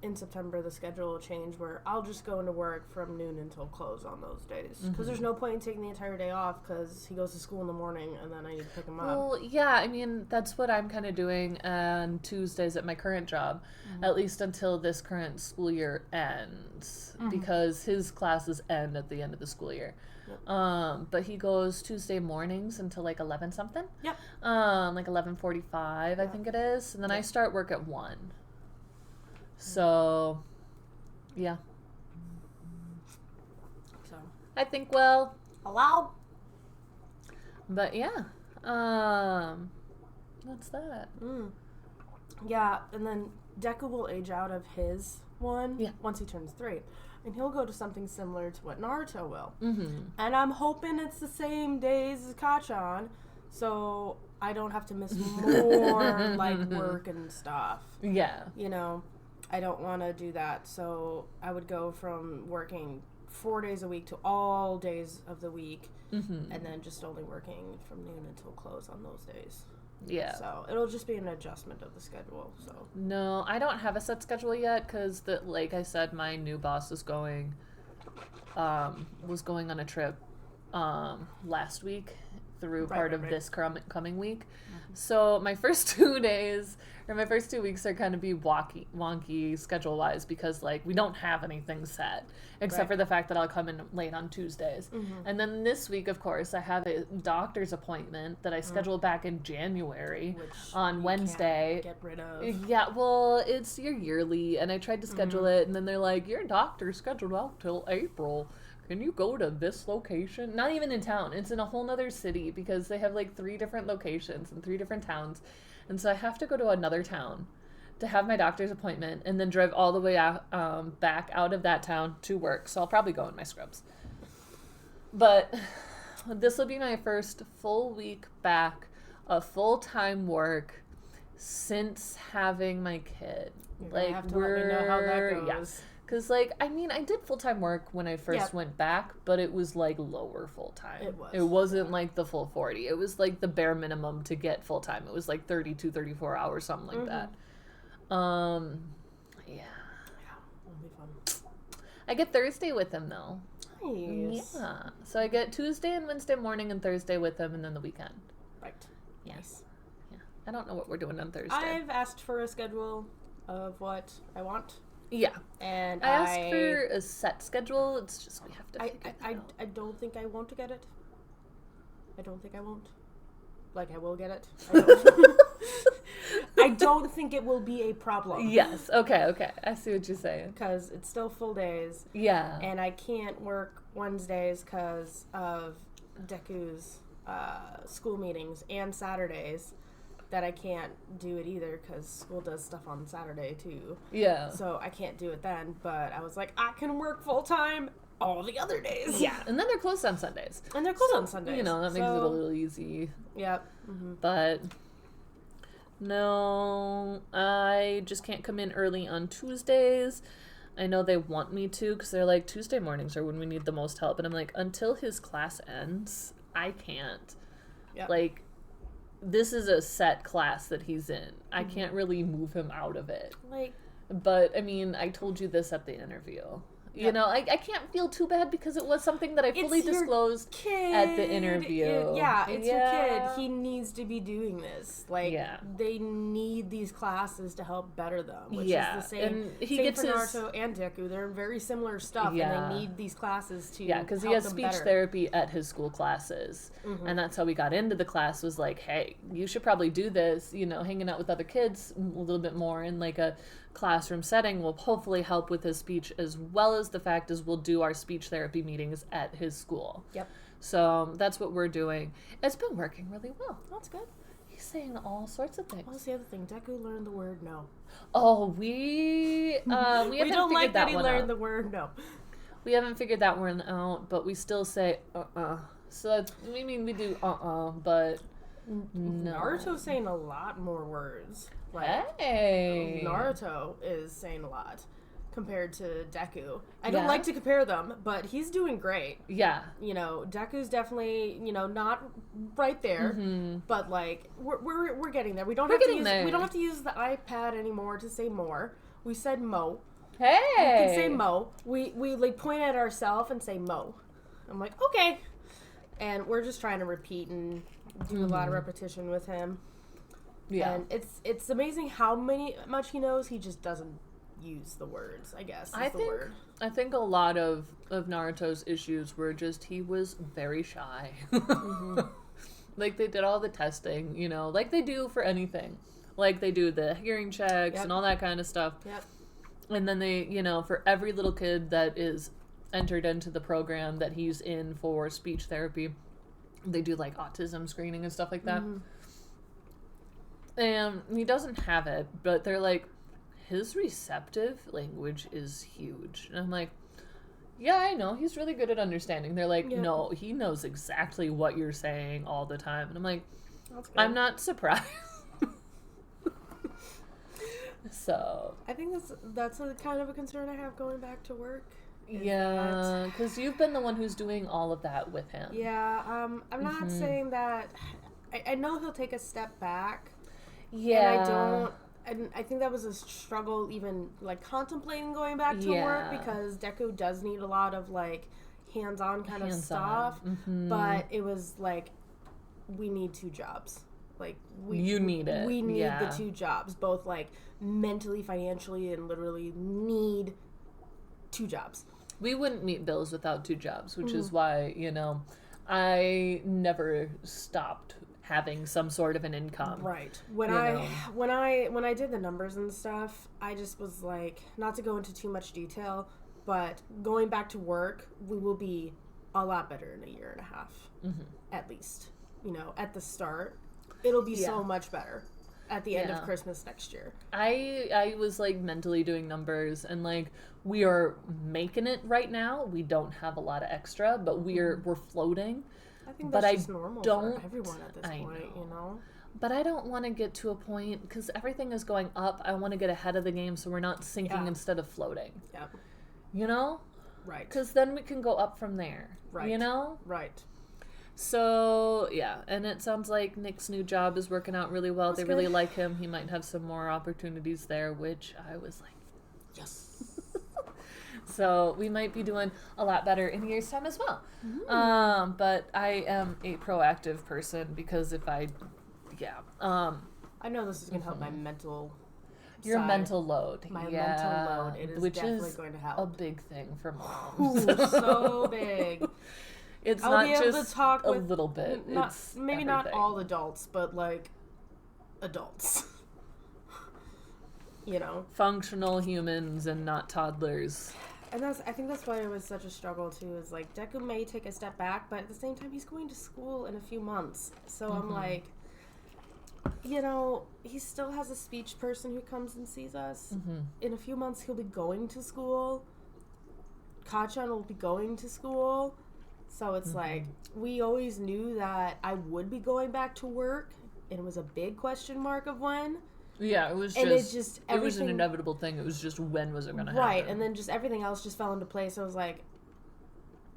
[SPEAKER 2] in September, the schedule will change where I'll just go into work from noon until close on those days. Because there's no point in taking the entire day off because he goes to school in the morning and then I need to pick him up.
[SPEAKER 1] Well, yeah, I mean, that's what I'm kind of doing on Tuesdays at my current job, at least until this current school year ends, because his classes end at the end of the school year. But he goes Tuesday mornings until like 11 something.
[SPEAKER 2] Yep.
[SPEAKER 1] Like 11:45, I think it is. And then I start work at 1. So, yeah.
[SPEAKER 2] So
[SPEAKER 1] I think, well,
[SPEAKER 2] allow.
[SPEAKER 1] but yeah. What's that?
[SPEAKER 2] Yeah, and then Deku will age out of his one once he turns 3. And he'll go to something similar to what Naruto will. And I'm hoping it's the same days as Kachan, so I don't have to miss more like work and stuff.
[SPEAKER 1] Yeah.
[SPEAKER 2] You know, I don't want to do that. So I would go from working 4 days a week to all days of the week, and then just only working from noon until close on those days.
[SPEAKER 1] Yeah.
[SPEAKER 2] So it'll just be an adjustment of the schedule. So
[SPEAKER 1] no, I don't have a set schedule yet because, like I said, my new boss was going on a trip last week through part of this coming week. So my first 2 days or my first 2 weeks are kind of be wonky schedule wise because like we don't have anything set except for the fact that I'll come in late on Tuesdays. And then this week, of course, I have a doctor's appointment that I scheduled back in January on Wednesday.
[SPEAKER 2] Can't get rid of.
[SPEAKER 1] Yeah, well, it's your yearly, and I tried to schedule it, and then they're like, your doctor's scheduled out till April. Can you go to this location? Not even in town. It's in a whole nother city because they have like 3 different locations in 3 different towns. And so I have to go to another town to have my doctor's appointment and then drive all the way out, back out of that town to work. So I'll probably go in my scrubs. But this will be my first full week back of full-time work since having my kid.
[SPEAKER 2] You have to let me know how that goes.
[SPEAKER 1] Yeah. Because, like, I mean, I did full-time work when I first went back, but it was, like, lower full-time.
[SPEAKER 2] It was.
[SPEAKER 1] It wasn't, like, the full 40. It was, like, the bare minimum to get full-time. It was, like, 32, 34 hours, something like that. Yeah.
[SPEAKER 2] It'll be fun.
[SPEAKER 1] I get Thursday with him, though.
[SPEAKER 2] Nice.
[SPEAKER 1] Yeah. So I get Tuesday and Wednesday morning and Thursday with him, and then the weekend.
[SPEAKER 2] Right.
[SPEAKER 1] Yes. Yeah. I don't know what we're doing on Thursday.
[SPEAKER 2] I've asked for a schedule of what I want.
[SPEAKER 1] Yeah.
[SPEAKER 2] And
[SPEAKER 1] I asked for a set schedule. It's just we have to figure that out.
[SPEAKER 2] I don't think I won't get it. I don't think I won't. Like, I will get it. I don't think it will be a problem.
[SPEAKER 1] Yes. Okay. I see what you're saying.
[SPEAKER 2] Because it's still full days.
[SPEAKER 1] Yeah.
[SPEAKER 2] And I can't work Wednesdays because of Deku's school meetings, and Saturdays that I can't do it either because school does stuff on Saturday too.
[SPEAKER 1] Yeah.
[SPEAKER 2] So I can't do it then. But I was like, I can work full time all the other days.
[SPEAKER 1] Yeah. And then they're closed on Sundays.
[SPEAKER 2] And they're closed on Sundays.
[SPEAKER 1] You know, that makes it a little easy.
[SPEAKER 2] Yep. Mm-hmm.
[SPEAKER 1] But no, I just can't come in early on Tuesdays. I know they want me to because they're like, Tuesday mornings are when we need the most help. And I'm like, until his class ends, I can't.
[SPEAKER 2] Yep.
[SPEAKER 1] Like, this is a set class that he's in. I can't really move him out of it.
[SPEAKER 2] Like,
[SPEAKER 1] but, I mean, I told you this at the interview. You know, I can't feel too bad because it was something that I fully disclosed at the interview.
[SPEAKER 2] It's your kid. He needs to be doing this. Like, they need these classes to help better them, which is the same. And he gets for Naruto and Deku. They're very similar stuff, and they need these classes to
[SPEAKER 1] because he has speech therapy at his school classes. Mm-hmm. And that's how we got into the class, was like, hey, you should probably do this, you know, hanging out with other kids a little bit more in like a classroom setting will hopefully help with his speech, as well as the fact is we'll do our speech therapy meetings at his school.
[SPEAKER 2] Yep.
[SPEAKER 1] So that's what we're doing. It's been working really well.
[SPEAKER 2] That's good.
[SPEAKER 1] He's saying all sorts of things.
[SPEAKER 2] What's the other thing? Deku learned the word no.
[SPEAKER 1] Oh, we haven't
[SPEAKER 2] we don't like that he learned
[SPEAKER 1] out.
[SPEAKER 2] The word no.
[SPEAKER 1] We haven't figured that one out, but we still say So that's, we do but no.
[SPEAKER 2] Naruto's saying a lot more words. Like,
[SPEAKER 1] hey.
[SPEAKER 2] Naruto is saying a lot compared to Deku. I don't like to compare them, but he's doing great.
[SPEAKER 1] Yeah.
[SPEAKER 2] You know, Deku's definitely, you know, not right there, but like we're getting there. We don't have to use the iPad anymore to say more. We said mo.
[SPEAKER 1] Hey.
[SPEAKER 2] We can say mo. We like point at ourselves and say mo. I'm like, okay. And we're just trying to repeat and do a lot of repetition with him. Yeah. And it's amazing how much he knows. He just doesn't use the words, I guess, I
[SPEAKER 1] think a lot of Naruto's issues were just he was very shy. Like, they did all the testing, you know, like they do for anything. Like, they do the hearing checks and all that kind of stuff. Yep. And then they, you know, for every little kid that is entered into the program that he's in for speech therapy, they do, like, autism screening and stuff like that. And he doesn't have it, but they're like, his receptive language is huge. And I'm like, yeah, I know. He's really good at understanding. They're like, no, he knows exactly what you're saying all the time. And I'm like, I'm not surprised. So
[SPEAKER 2] I think that's a kind of a concern I have going back to work.
[SPEAKER 1] Yeah, because you've been the one who's doing all of that with him.
[SPEAKER 2] Yeah, I'm not saying that. I know he'll take a step back.
[SPEAKER 1] Yeah.
[SPEAKER 2] And I think that was a struggle even, like, contemplating going back to work, because Deku does need a lot of, like, hands-on kind of stuff. But it was, like, we need 2 jobs. Like,
[SPEAKER 1] you need it.
[SPEAKER 2] We need the 2 jobs, both, like, mentally, financially, and literally need 2 jobs.
[SPEAKER 1] We wouldn't meet bills without 2 jobs, which is why, you know, I never stopped having some sort of an income.
[SPEAKER 2] Right. When I did the numbers and stuff, I just was like, not to go into too much detail, but going back to work, we will be a lot better in a year and a half, at least. You know, at the start, it'll be so much better at the end of Christmas next year.
[SPEAKER 1] I was, like, mentally doing numbers, and, like, we are making it right now. We don't have a lot of extra, but we're floating.
[SPEAKER 2] I think that's just normal for everyone at this point, you know?
[SPEAKER 1] But I don't want to get to a point, because everything is going up. I want to get ahead of the game so we're not sinking instead of floating. Yep. You know?
[SPEAKER 2] Right.
[SPEAKER 1] Because then we can go up from there. Right. You know?
[SPEAKER 2] Right.
[SPEAKER 1] So, yeah. And it sounds like Nick's new job is working out really well. They really like him. He might have some more opportunities there, which I was like, yes. So we might be doing a lot better in a year's time as well. But I am a proactive person, because if I know this is going to help my mental Your mental load.
[SPEAKER 2] My mental load. It is
[SPEAKER 1] which
[SPEAKER 2] definitely
[SPEAKER 1] is
[SPEAKER 2] going to help.
[SPEAKER 1] a big thing for moms.
[SPEAKER 2] Ooh, so big.
[SPEAKER 1] It's
[SPEAKER 2] I'll
[SPEAKER 1] not
[SPEAKER 2] be able
[SPEAKER 1] just
[SPEAKER 2] to talk
[SPEAKER 1] a
[SPEAKER 2] with
[SPEAKER 1] little bit. It's
[SPEAKER 2] maybe
[SPEAKER 1] everything.
[SPEAKER 2] not all adults, but like adults. You know,
[SPEAKER 1] functional humans and not toddlers.
[SPEAKER 2] And I think that's why it was such a struggle too. Is like Deku may take a step back, but at the same time, he's going to school in a few months. So I'm like, you know, he still has a speech person who comes and sees us. In a few months, he'll be going to school. Kachan will be going to school. So it's like, we always knew that I would be going back to work, and it was a big question mark of when.
[SPEAKER 1] Yeah, it was just it was an inevitable thing. It was just when was it going to happen?
[SPEAKER 2] Right, and then just everything else just fell into place. I was like,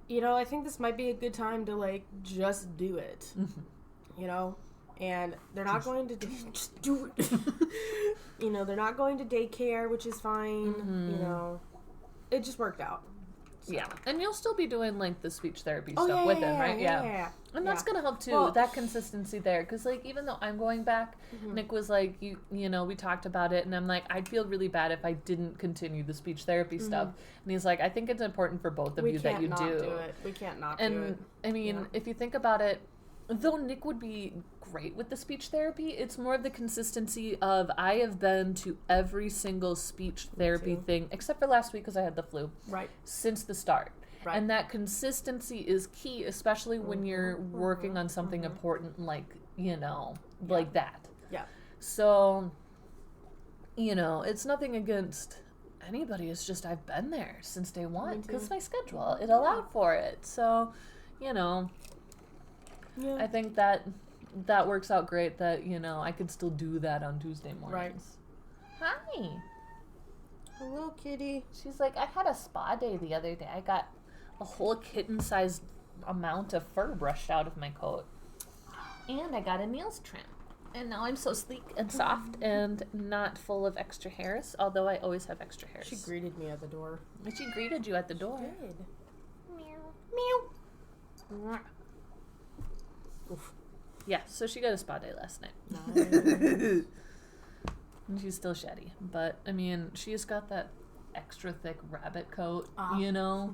[SPEAKER 2] you know, I think this might be a good time to, like, just do it. You know? And they're not going to just do it. You know, they're not going to daycare, which is fine. You know, it just worked out. So.
[SPEAKER 1] Yeah, and you'll still be doing, like, the speech therapy stuff with him, right? Yeah. And that's going to help, too, that consistency there. Because, like, even though I'm going back, Nick was like, you know, we talked about it, and I'm like, I'd feel really bad if I didn't continue the speech therapy stuff. And he's like, I think it's important for both of you that you do.
[SPEAKER 2] We can't not
[SPEAKER 1] do
[SPEAKER 2] it.
[SPEAKER 1] And, I mean, if you think about it, though Nick would be great with the speech therapy, it's more of the consistency of I have been to every single speech therapy thing, except for last week because I had the flu. Right. Since the start. Right. And that consistency is key, especially when you're working on something important like, you know, like that. Yeah. So, you know, it's nothing against anybody. It's just I've been there since day one because my schedule, it allowed for it. So, you know, I think that works out great that, you know, I could still do that on Tuesday mornings. Right. Hi.
[SPEAKER 2] Hello, kitty.
[SPEAKER 1] She's like, I had a spa day the other day. I got a whole kitten-sized amount of fur brushed out of my coat. And I got a nails trim. And now I'm so sleek and soft and not full of extra hairs, although I always have extra hairs.
[SPEAKER 2] She greeted me at the door.
[SPEAKER 1] She greeted you at the door.
[SPEAKER 2] She did.
[SPEAKER 1] Meow. Meow. Oof. Yeah, so she got a spa day last night.
[SPEAKER 2] Nice.
[SPEAKER 1] And she's still sheddy. But, I mean, she's got that extra thick rabbit coat, you know?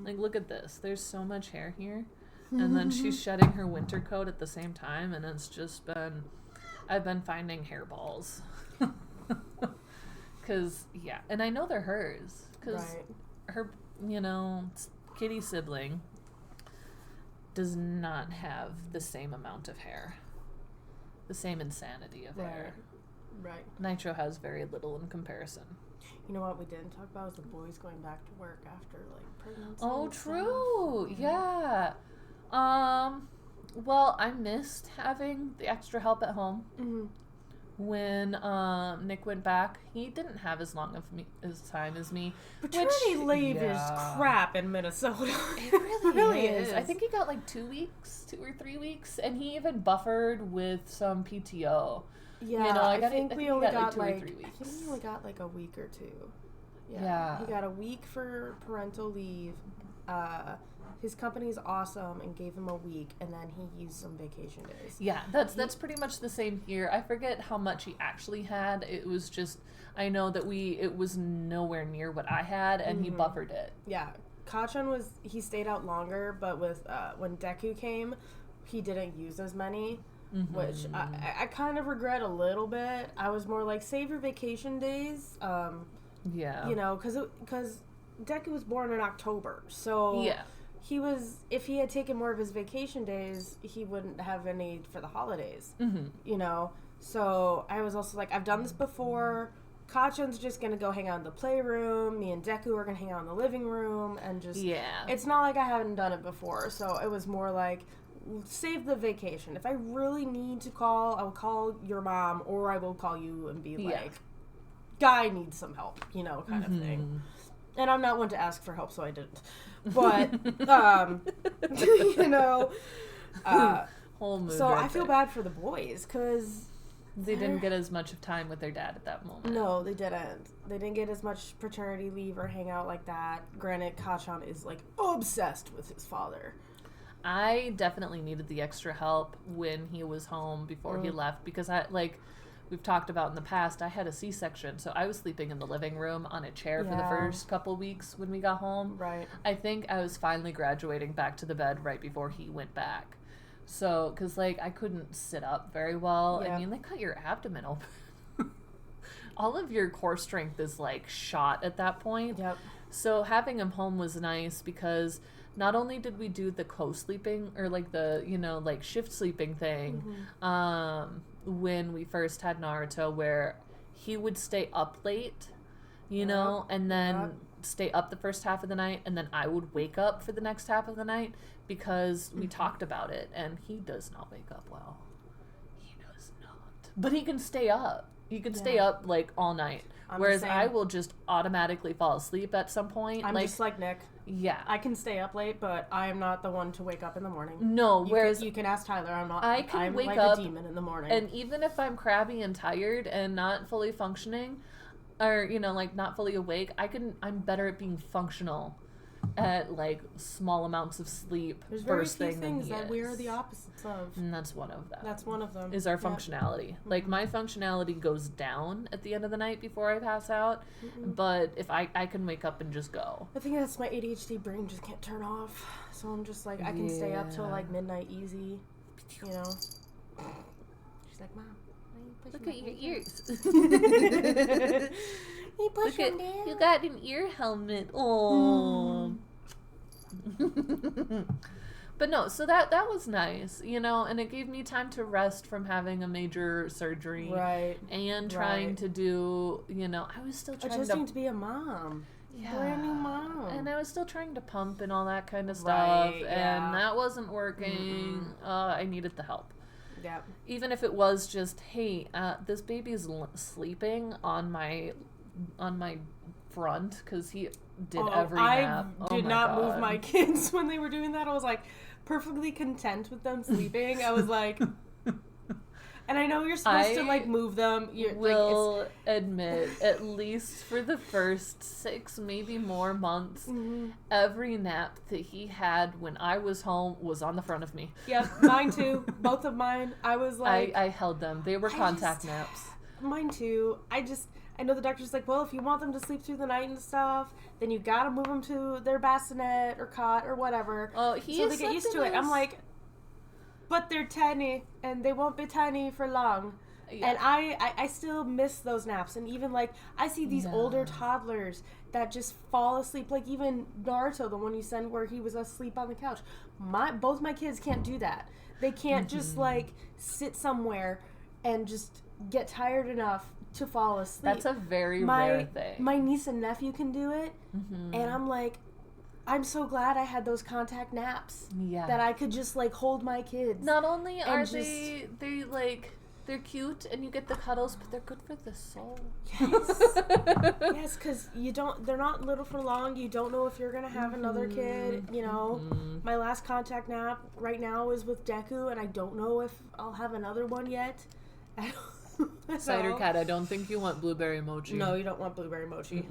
[SPEAKER 1] Like, look at this. There's so much hair here. And then she's shedding her winter coat at the same time, and it's just been... I've been finding hairballs. Because, yeah. And I know they're hers. Because her, you know, kitty sibling does not have the same amount of hair. The same insanity of hair. Right. Nitro has very little in comparison.
[SPEAKER 2] You know what we didn't talk about is the boys going back to work after, like, pregnancy.
[SPEAKER 1] Oh, true. Yeah. Well, I missed having the extra help at home. When Nick went back, he didn't have as long of his time as me.
[SPEAKER 2] Paternity leave is crap in Minnesota.
[SPEAKER 1] It really is. I think he got like 2 weeks, 2 or 3 weeks, and he even buffered with some PTO.
[SPEAKER 2] Yeah, you know, I think we only got like 2 or 3 weeks. I think he only got like a week or two. Yeah. He got a week for parental leave. His company's awesome and gave him a week, and then he used some vacation days.
[SPEAKER 1] Yeah, that's pretty much the same here. I forget how much he actually had. It was just, I know that it was nowhere near what I had, and he buffered it.
[SPEAKER 2] Yeah, Kachan he stayed out longer, but with when Deku came, he didn't use as many, which I kind of regret a little bit. I was more like, save your vacation days. Yeah. You know, because Deku was born in October, so... Yeah. If he had taken more of his vacation days, he wouldn't have any for the holidays, you know? So I was also like, I've done this before. Kachan's just going to go hang out in the playroom. Me and Deku are going to hang out in the living room and just, it's not like I haven't done it before. So it was more like, save the vacation. If I really need to call, I will call your mom or I will call you and be like, guy needs some help, you know, kind of thing. And I'm not one to ask for help, so I didn't. But, you know,
[SPEAKER 1] whole mood
[SPEAKER 2] so I feel bad for the boys, because...
[SPEAKER 1] They didn't get as much of time with their dad at that moment.
[SPEAKER 2] No, they didn't. They didn't get as much paternity leave or hang out like that. Granted, Kachan is, like, obsessed with his father.
[SPEAKER 1] I definitely needed the extra help when he was home before he left, because we've talked about in the past, I had a C-section, so I was sleeping in the living room on a chair for the first couple weeks when we got home.
[SPEAKER 2] Right.
[SPEAKER 1] I think I was finally graduating back to the bed right before he went back. So, because, like, I couldn't sit up very well.
[SPEAKER 2] Yeah.
[SPEAKER 1] I mean, they cut your abdomen open. All of your core strength is, like, shot at that point.
[SPEAKER 2] Yep.
[SPEAKER 1] So having him home was nice because not only did we do the co-sleeping or, like, the, you know, like, shift sleeping thing, when we first had Naruto, where he would stay up late, you know, and then stay up the first half of the night, and then I would wake up for the next half of the night because we talked about it, and he does not wake up well. He does not. But he can stay up. He can stay up, like, all night. Whereas I will just automatically fall asleep at some point.
[SPEAKER 2] I'm
[SPEAKER 1] like,
[SPEAKER 2] just like Nick.
[SPEAKER 1] Yeah.
[SPEAKER 2] I can stay up late, but I am not the one to wake up in the morning.
[SPEAKER 1] No, whereas
[SPEAKER 2] you can ask Tyler. I'm
[SPEAKER 1] wake
[SPEAKER 2] like
[SPEAKER 1] up
[SPEAKER 2] a demon in the morning.
[SPEAKER 1] And even if I'm crabby and tired and not fully functioning, or, you know, like, not fully awake, I'm better at being functional at, like, small amounts of sleep.
[SPEAKER 2] There's very
[SPEAKER 1] first
[SPEAKER 2] few
[SPEAKER 1] thing
[SPEAKER 2] things
[SPEAKER 1] than
[SPEAKER 2] that we are the opposites of.
[SPEAKER 1] And that's one of them.
[SPEAKER 2] That's one of them.
[SPEAKER 1] Is our functionality. Like, my functionality goes down at the end of the night before I pass out, but if I can wake up and just go.
[SPEAKER 2] I think that's my ADHD brain just can't turn off. So I'm just like, I can stay up till, like, midnight easy, you know? She's like, Mom,
[SPEAKER 1] look at your ears.
[SPEAKER 2] you push them down.
[SPEAKER 1] You got an ear helmet. Oh. But no, so that was nice, you know, and it gave me time to rest from having a major surgery.
[SPEAKER 2] Right.
[SPEAKER 1] And trying to do, you know, I was still trying
[SPEAKER 2] adjusting to be a mom.
[SPEAKER 1] Yeah.
[SPEAKER 2] Brand new mom.
[SPEAKER 1] And I was still trying to pump and all that kind of stuff.
[SPEAKER 2] Right,
[SPEAKER 1] and that wasn't working. I needed the help.
[SPEAKER 2] Yeah.
[SPEAKER 1] Even if it was just, hey, this baby's sleeping on my front because he did every nap.
[SPEAKER 2] I did not move my kids when they were doing that. I was like perfectly content with them sleeping. I was like, and I know you're supposed to like move them. You
[SPEAKER 1] will admit, at least for the first 6, maybe more months, every nap that he had when I was home was on the front of me.
[SPEAKER 2] Yep, mine too. Both of mine. I was like,
[SPEAKER 1] I held them. They were contact naps.
[SPEAKER 2] Mine too. I know the doctor's like, well, if you want them to sleep through the night and stuff, then you gotta move them to their bassinet or cot or whatever.
[SPEAKER 1] Oh,
[SPEAKER 2] so they get used to it. I'm like, but they're tiny and they won't be tiny for long. Yeah. And I still miss those naps. And even like I see these older toddlers that just fall asleep. Like even Naruto, the one you sent where he was asleep on the couch. Both my kids can't do that. They can't just like sit somewhere and just get tired enough to fall asleep.
[SPEAKER 1] That's a very rare thing.
[SPEAKER 2] My niece and nephew can do it, and I'm like, I'm so glad I had those contact naps. Yeah. That I could just like hold my kids.
[SPEAKER 1] Not only are they like they're cute and you get the cuddles, but they're good for the soul.
[SPEAKER 2] Yes. Yes, because they're not little for long. You don't know if you're gonna have another kid. You know, my last contact nap right now is with Deku, and I don't know if I'll have another one yet.
[SPEAKER 1] Cider cat, I don't think you want blueberry mochi.
[SPEAKER 2] No, you don't want blueberry mochi.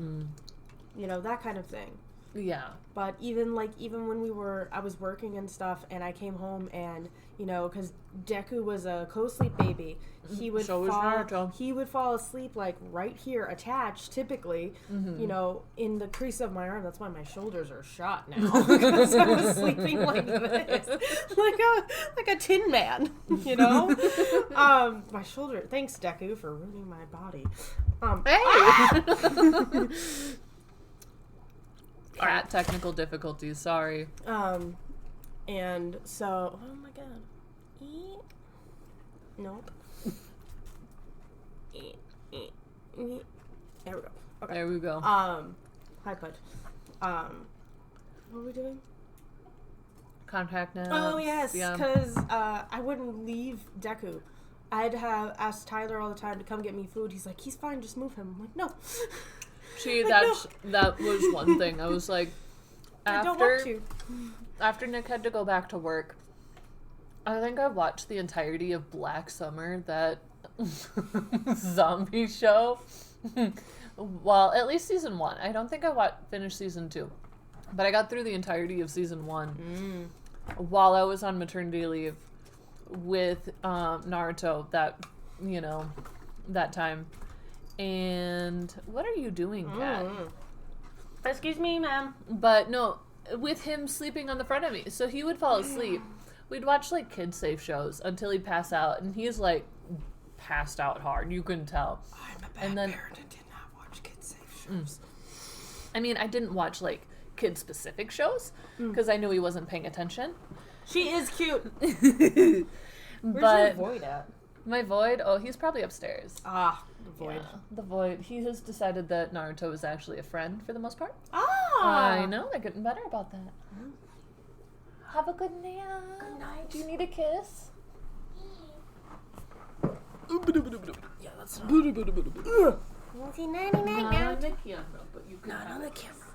[SPEAKER 2] You know, that kind of thing.
[SPEAKER 1] Yeah.
[SPEAKER 2] But even when I was working and stuff, and I came home and, you know, because Deku was a co-sleep baby, he would fall asleep like right here, attached typically, you know, in the crease of my arm. That's why my shoulders are shot now, because I was sleeping like this, like a tin man, you know. My shoulder. Thanks, Deku, for ruining my body.
[SPEAKER 1] Hey. Cat technical difficulties, sorry.
[SPEAKER 2] And so, oh my god. Nope. There we go. Okay.
[SPEAKER 1] There we go.
[SPEAKER 2] High pitch. What are we doing?
[SPEAKER 1] Contact naps.
[SPEAKER 2] Oh, yes, because I wouldn't leave Deku. I had to ask Tyler all the time to come get me food. He's like, he's fine, just move him. I'm like, no.
[SPEAKER 1] See, that was one thing. I was like,
[SPEAKER 2] I don't want to.
[SPEAKER 1] After Nick had to go back to work, I think I watched the entirety of Black Summer, that zombie show. Well, at least season 1. I don't think I finished season 2. But I got through the entirety of season 1 while I was on maternity leave with Naruto, that, you know, that time. And what are you doing, Kat?
[SPEAKER 2] Excuse me, ma'am.
[SPEAKER 1] But no, with him sleeping on the front of me. So he would fall asleep. We'd watch like kid safe shows until he'd pass out, and he's like passed out hard. You couldn't tell.
[SPEAKER 2] I'm a bad
[SPEAKER 1] And then-
[SPEAKER 2] parent and did not watch kid safe shows.
[SPEAKER 1] I mean, I didn't watch like kid specific shows because I knew he wasn't paying attention.
[SPEAKER 2] She is cute. Where's
[SPEAKER 1] But
[SPEAKER 2] your void at?
[SPEAKER 1] my void, oh, he's probably upstairs.
[SPEAKER 2] Ah, the void.
[SPEAKER 1] Yeah, the void. He has decided that Naruto is actually a friend for the most part.
[SPEAKER 2] Ah!
[SPEAKER 1] I know, they're getting better about that. Have a good night.
[SPEAKER 2] Good night.
[SPEAKER 1] Do you need a kiss?
[SPEAKER 2] Yeah, that's not. Nighty nighty night
[SPEAKER 1] Not
[SPEAKER 2] now.
[SPEAKER 1] on the camera, but you can
[SPEAKER 2] Not
[SPEAKER 1] have
[SPEAKER 2] on
[SPEAKER 1] a
[SPEAKER 2] the
[SPEAKER 1] kiss.
[SPEAKER 2] camera.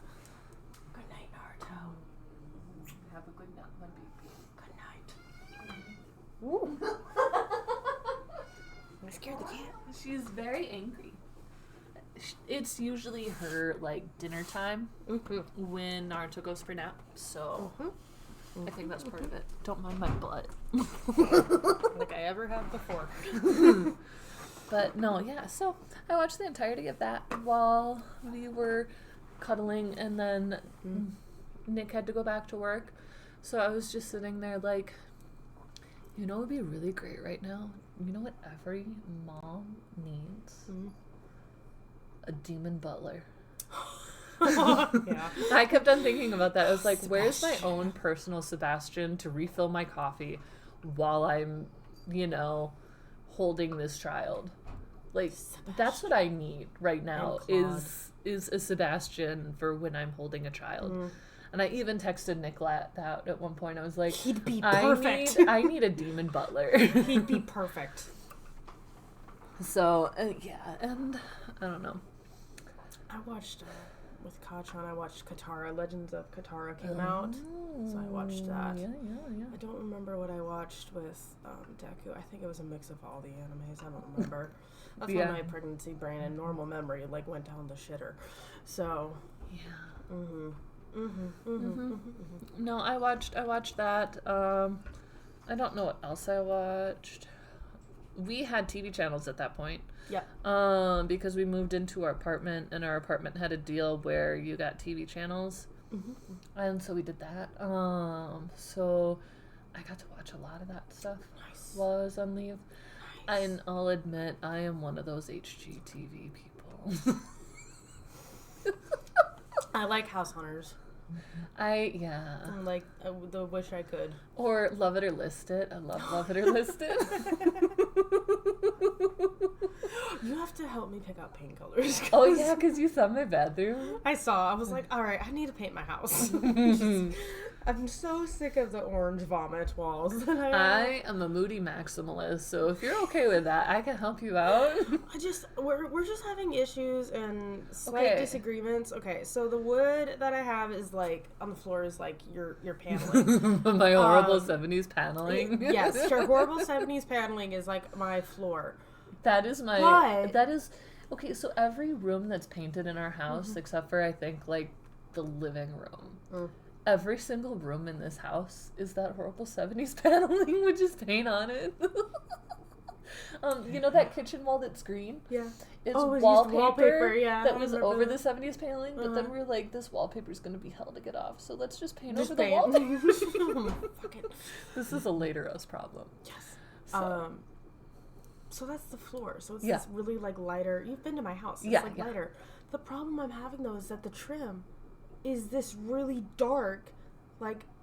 [SPEAKER 2] Good night, Naruto.
[SPEAKER 1] Have a good night, my baby.
[SPEAKER 2] Good night. Ooh. I scared the cat.
[SPEAKER 1] She's very angry. It's usually her like dinner time when Naruto goes for nap, so I think that's part of it. Don't mind my butt.
[SPEAKER 2] Like I ever have before.
[SPEAKER 1] But no, yeah, so I watched the entirety of that while we were cuddling, and then Nick had to go back to work. So I was just sitting there like, you know what would be really great right now? You know what every mom needs? A demon butler.
[SPEAKER 2] Yeah.
[SPEAKER 1] I kept on thinking about that. I was like, where's my own personal Sebastian to refill my coffee while I'm, holding this child? Like, that's what I need right now is a Sebastian for when I'm holding a child. And I even texted Nick that at one point. I was like,
[SPEAKER 2] He'd be perfect.
[SPEAKER 1] I need a demon butler.
[SPEAKER 2] He'd be perfect.
[SPEAKER 1] So, yeah, and I don't know.
[SPEAKER 2] I watched, with Kachan, I watched Katara. Legends of Katara came out. So I watched that.
[SPEAKER 1] Yeah.
[SPEAKER 2] I don't remember what I watched with Deku. I think it was a mix of all the animes. I don't remember. That's when my pregnancy brain and normal memory went down the shitter. So,
[SPEAKER 1] Yeah.
[SPEAKER 2] No,
[SPEAKER 1] I watched that. I don't know what else I watched. We had TV channels at that point.
[SPEAKER 2] Yeah.
[SPEAKER 1] Because we moved into our apartment, and our apartment had a deal where you got TV channels. And so we did that. So I got to watch a lot of that stuff while I was on leave.
[SPEAKER 2] Nice.
[SPEAKER 1] And I'll admit, I am one of those HGTV people.
[SPEAKER 2] I like House Hunters.
[SPEAKER 1] Yeah.
[SPEAKER 2] Like, the Wish I Could.
[SPEAKER 1] Or Love It or List It. I love Love It or List It.
[SPEAKER 2] You have to help me pick out paint colors.
[SPEAKER 1] Oh, yeah, because you saw my bathroom.
[SPEAKER 2] I was like, all right, I need to paint my house. I'm so sick of the orange vomit walls that
[SPEAKER 1] I am a moody maximalist, so if you're okay with that, I can help you out.
[SPEAKER 2] We're just having issues and slight disagreements. Okay, so the wood that I have is on the floor is your paneling.
[SPEAKER 1] My horrible 70s paneling.
[SPEAKER 2] Yes, your horrible 70s paneling is my floor.
[SPEAKER 1] That is okay, so every room that's painted in our house, except for I think the living room. Every single room in this house is that horrible 70s paneling with just paint on it. You know that kitchen wall that's green?
[SPEAKER 2] Yeah.
[SPEAKER 1] It's
[SPEAKER 2] wallpaper
[SPEAKER 1] wallpaper
[SPEAKER 2] yeah,
[SPEAKER 1] that was over the 70s paneling, but then we're like, this wallpaper's going to be hell to get off, so let's just paint over the wallpaper.
[SPEAKER 2] Fuck it.
[SPEAKER 1] This is a later us problem.
[SPEAKER 2] Yes.
[SPEAKER 1] So,
[SPEAKER 2] that's the floor. So it's this really lighter. You've been to my house. It's lighter. The problem I'm having though is that the trim is this really dark,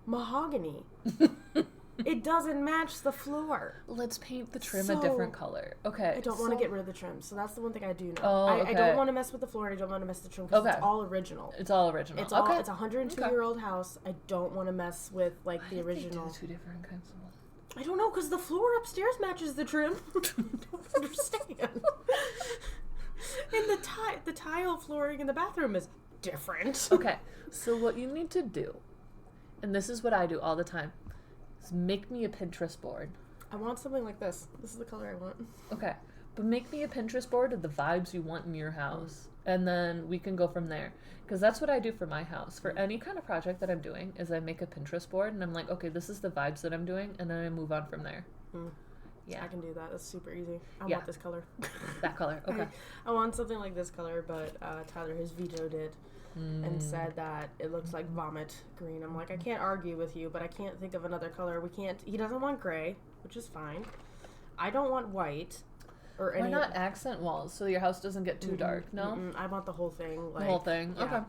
[SPEAKER 2] mahogany. It doesn't match the floor.
[SPEAKER 1] Let's paint the trim a different color. Okay.
[SPEAKER 2] I don't want to get rid of the trim, so that's the one thing I do know.
[SPEAKER 1] Oh, okay.
[SPEAKER 2] I don't want to mess with the floor, and I don't want to mess with the trim because it's all original.
[SPEAKER 1] It's all original.
[SPEAKER 2] It's a 102-year-old house. I don't want to mess with the original.
[SPEAKER 1] Why did they do two different kinds of wood?
[SPEAKER 2] I don't know, because the floor upstairs matches the trim. I don't understand. And the tile flooring in the bathroom is different.
[SPEAKER 1] Okay, so what you need to do, and this is what I do all the time, is make me a Pinterest board.
[SPEAKER 2] I want something like this. This is the color I want.
[SPEAKER 1] Okay, but make me a Pinterest board of the vibes you want in your house, and then we can go from there. Because that's what I do for my house. For any kind of project that I'm doing, is I make a Pinterest board, and I'm like, okay, this is the vibes that I'm doing, and then I move on from there. Yeah.
[SPEAKER 2] I can do that. That's super easy. I
[SPEAKER 1] Yeah.
[SPEAKER 2] want this color.
[SPEAKER 1] That color. Okay.
[SPEAKER 2] I want something like this color, but Tyler has vetoed it and said that it looks like vomit green. I'm like, I can't argue with you, but I can't think of another color. He doesn't want gray, which is fine. I don't want white. Or
[SPEAKER 1] Why not accent walls so your house doesn't get too dark? No?
[SPEAKER 2] I want the whole thing.
[SPEAKER 1] The whole thing?
[SPEAKER 2] Yeah.
[SPEAKER 1] Okay.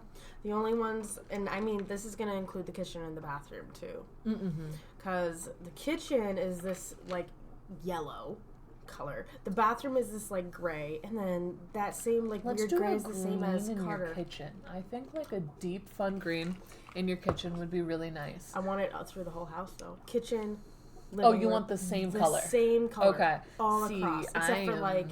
[SPEAKER 2] The only ones, and I mean, this is going to include the kitchen and the bathroom, too. Because the kitchen is this, like, yellow color. The bathroom is this, like, gray. And then that same, like, weird gray is the same as Carter.
[SPEAKER 1] Your kitchen. I think, like, a deep, fun green in your kitchen would be really nice.
[SPEAKER 2] I want it through the whole house, though. Kitchen,
[SPEAKER 1] living room. You want the same color?
[SPEAKER 2] The same color.
[SPEAKER 1] Okay.
[SPEAKER 2] All across. Except for, like,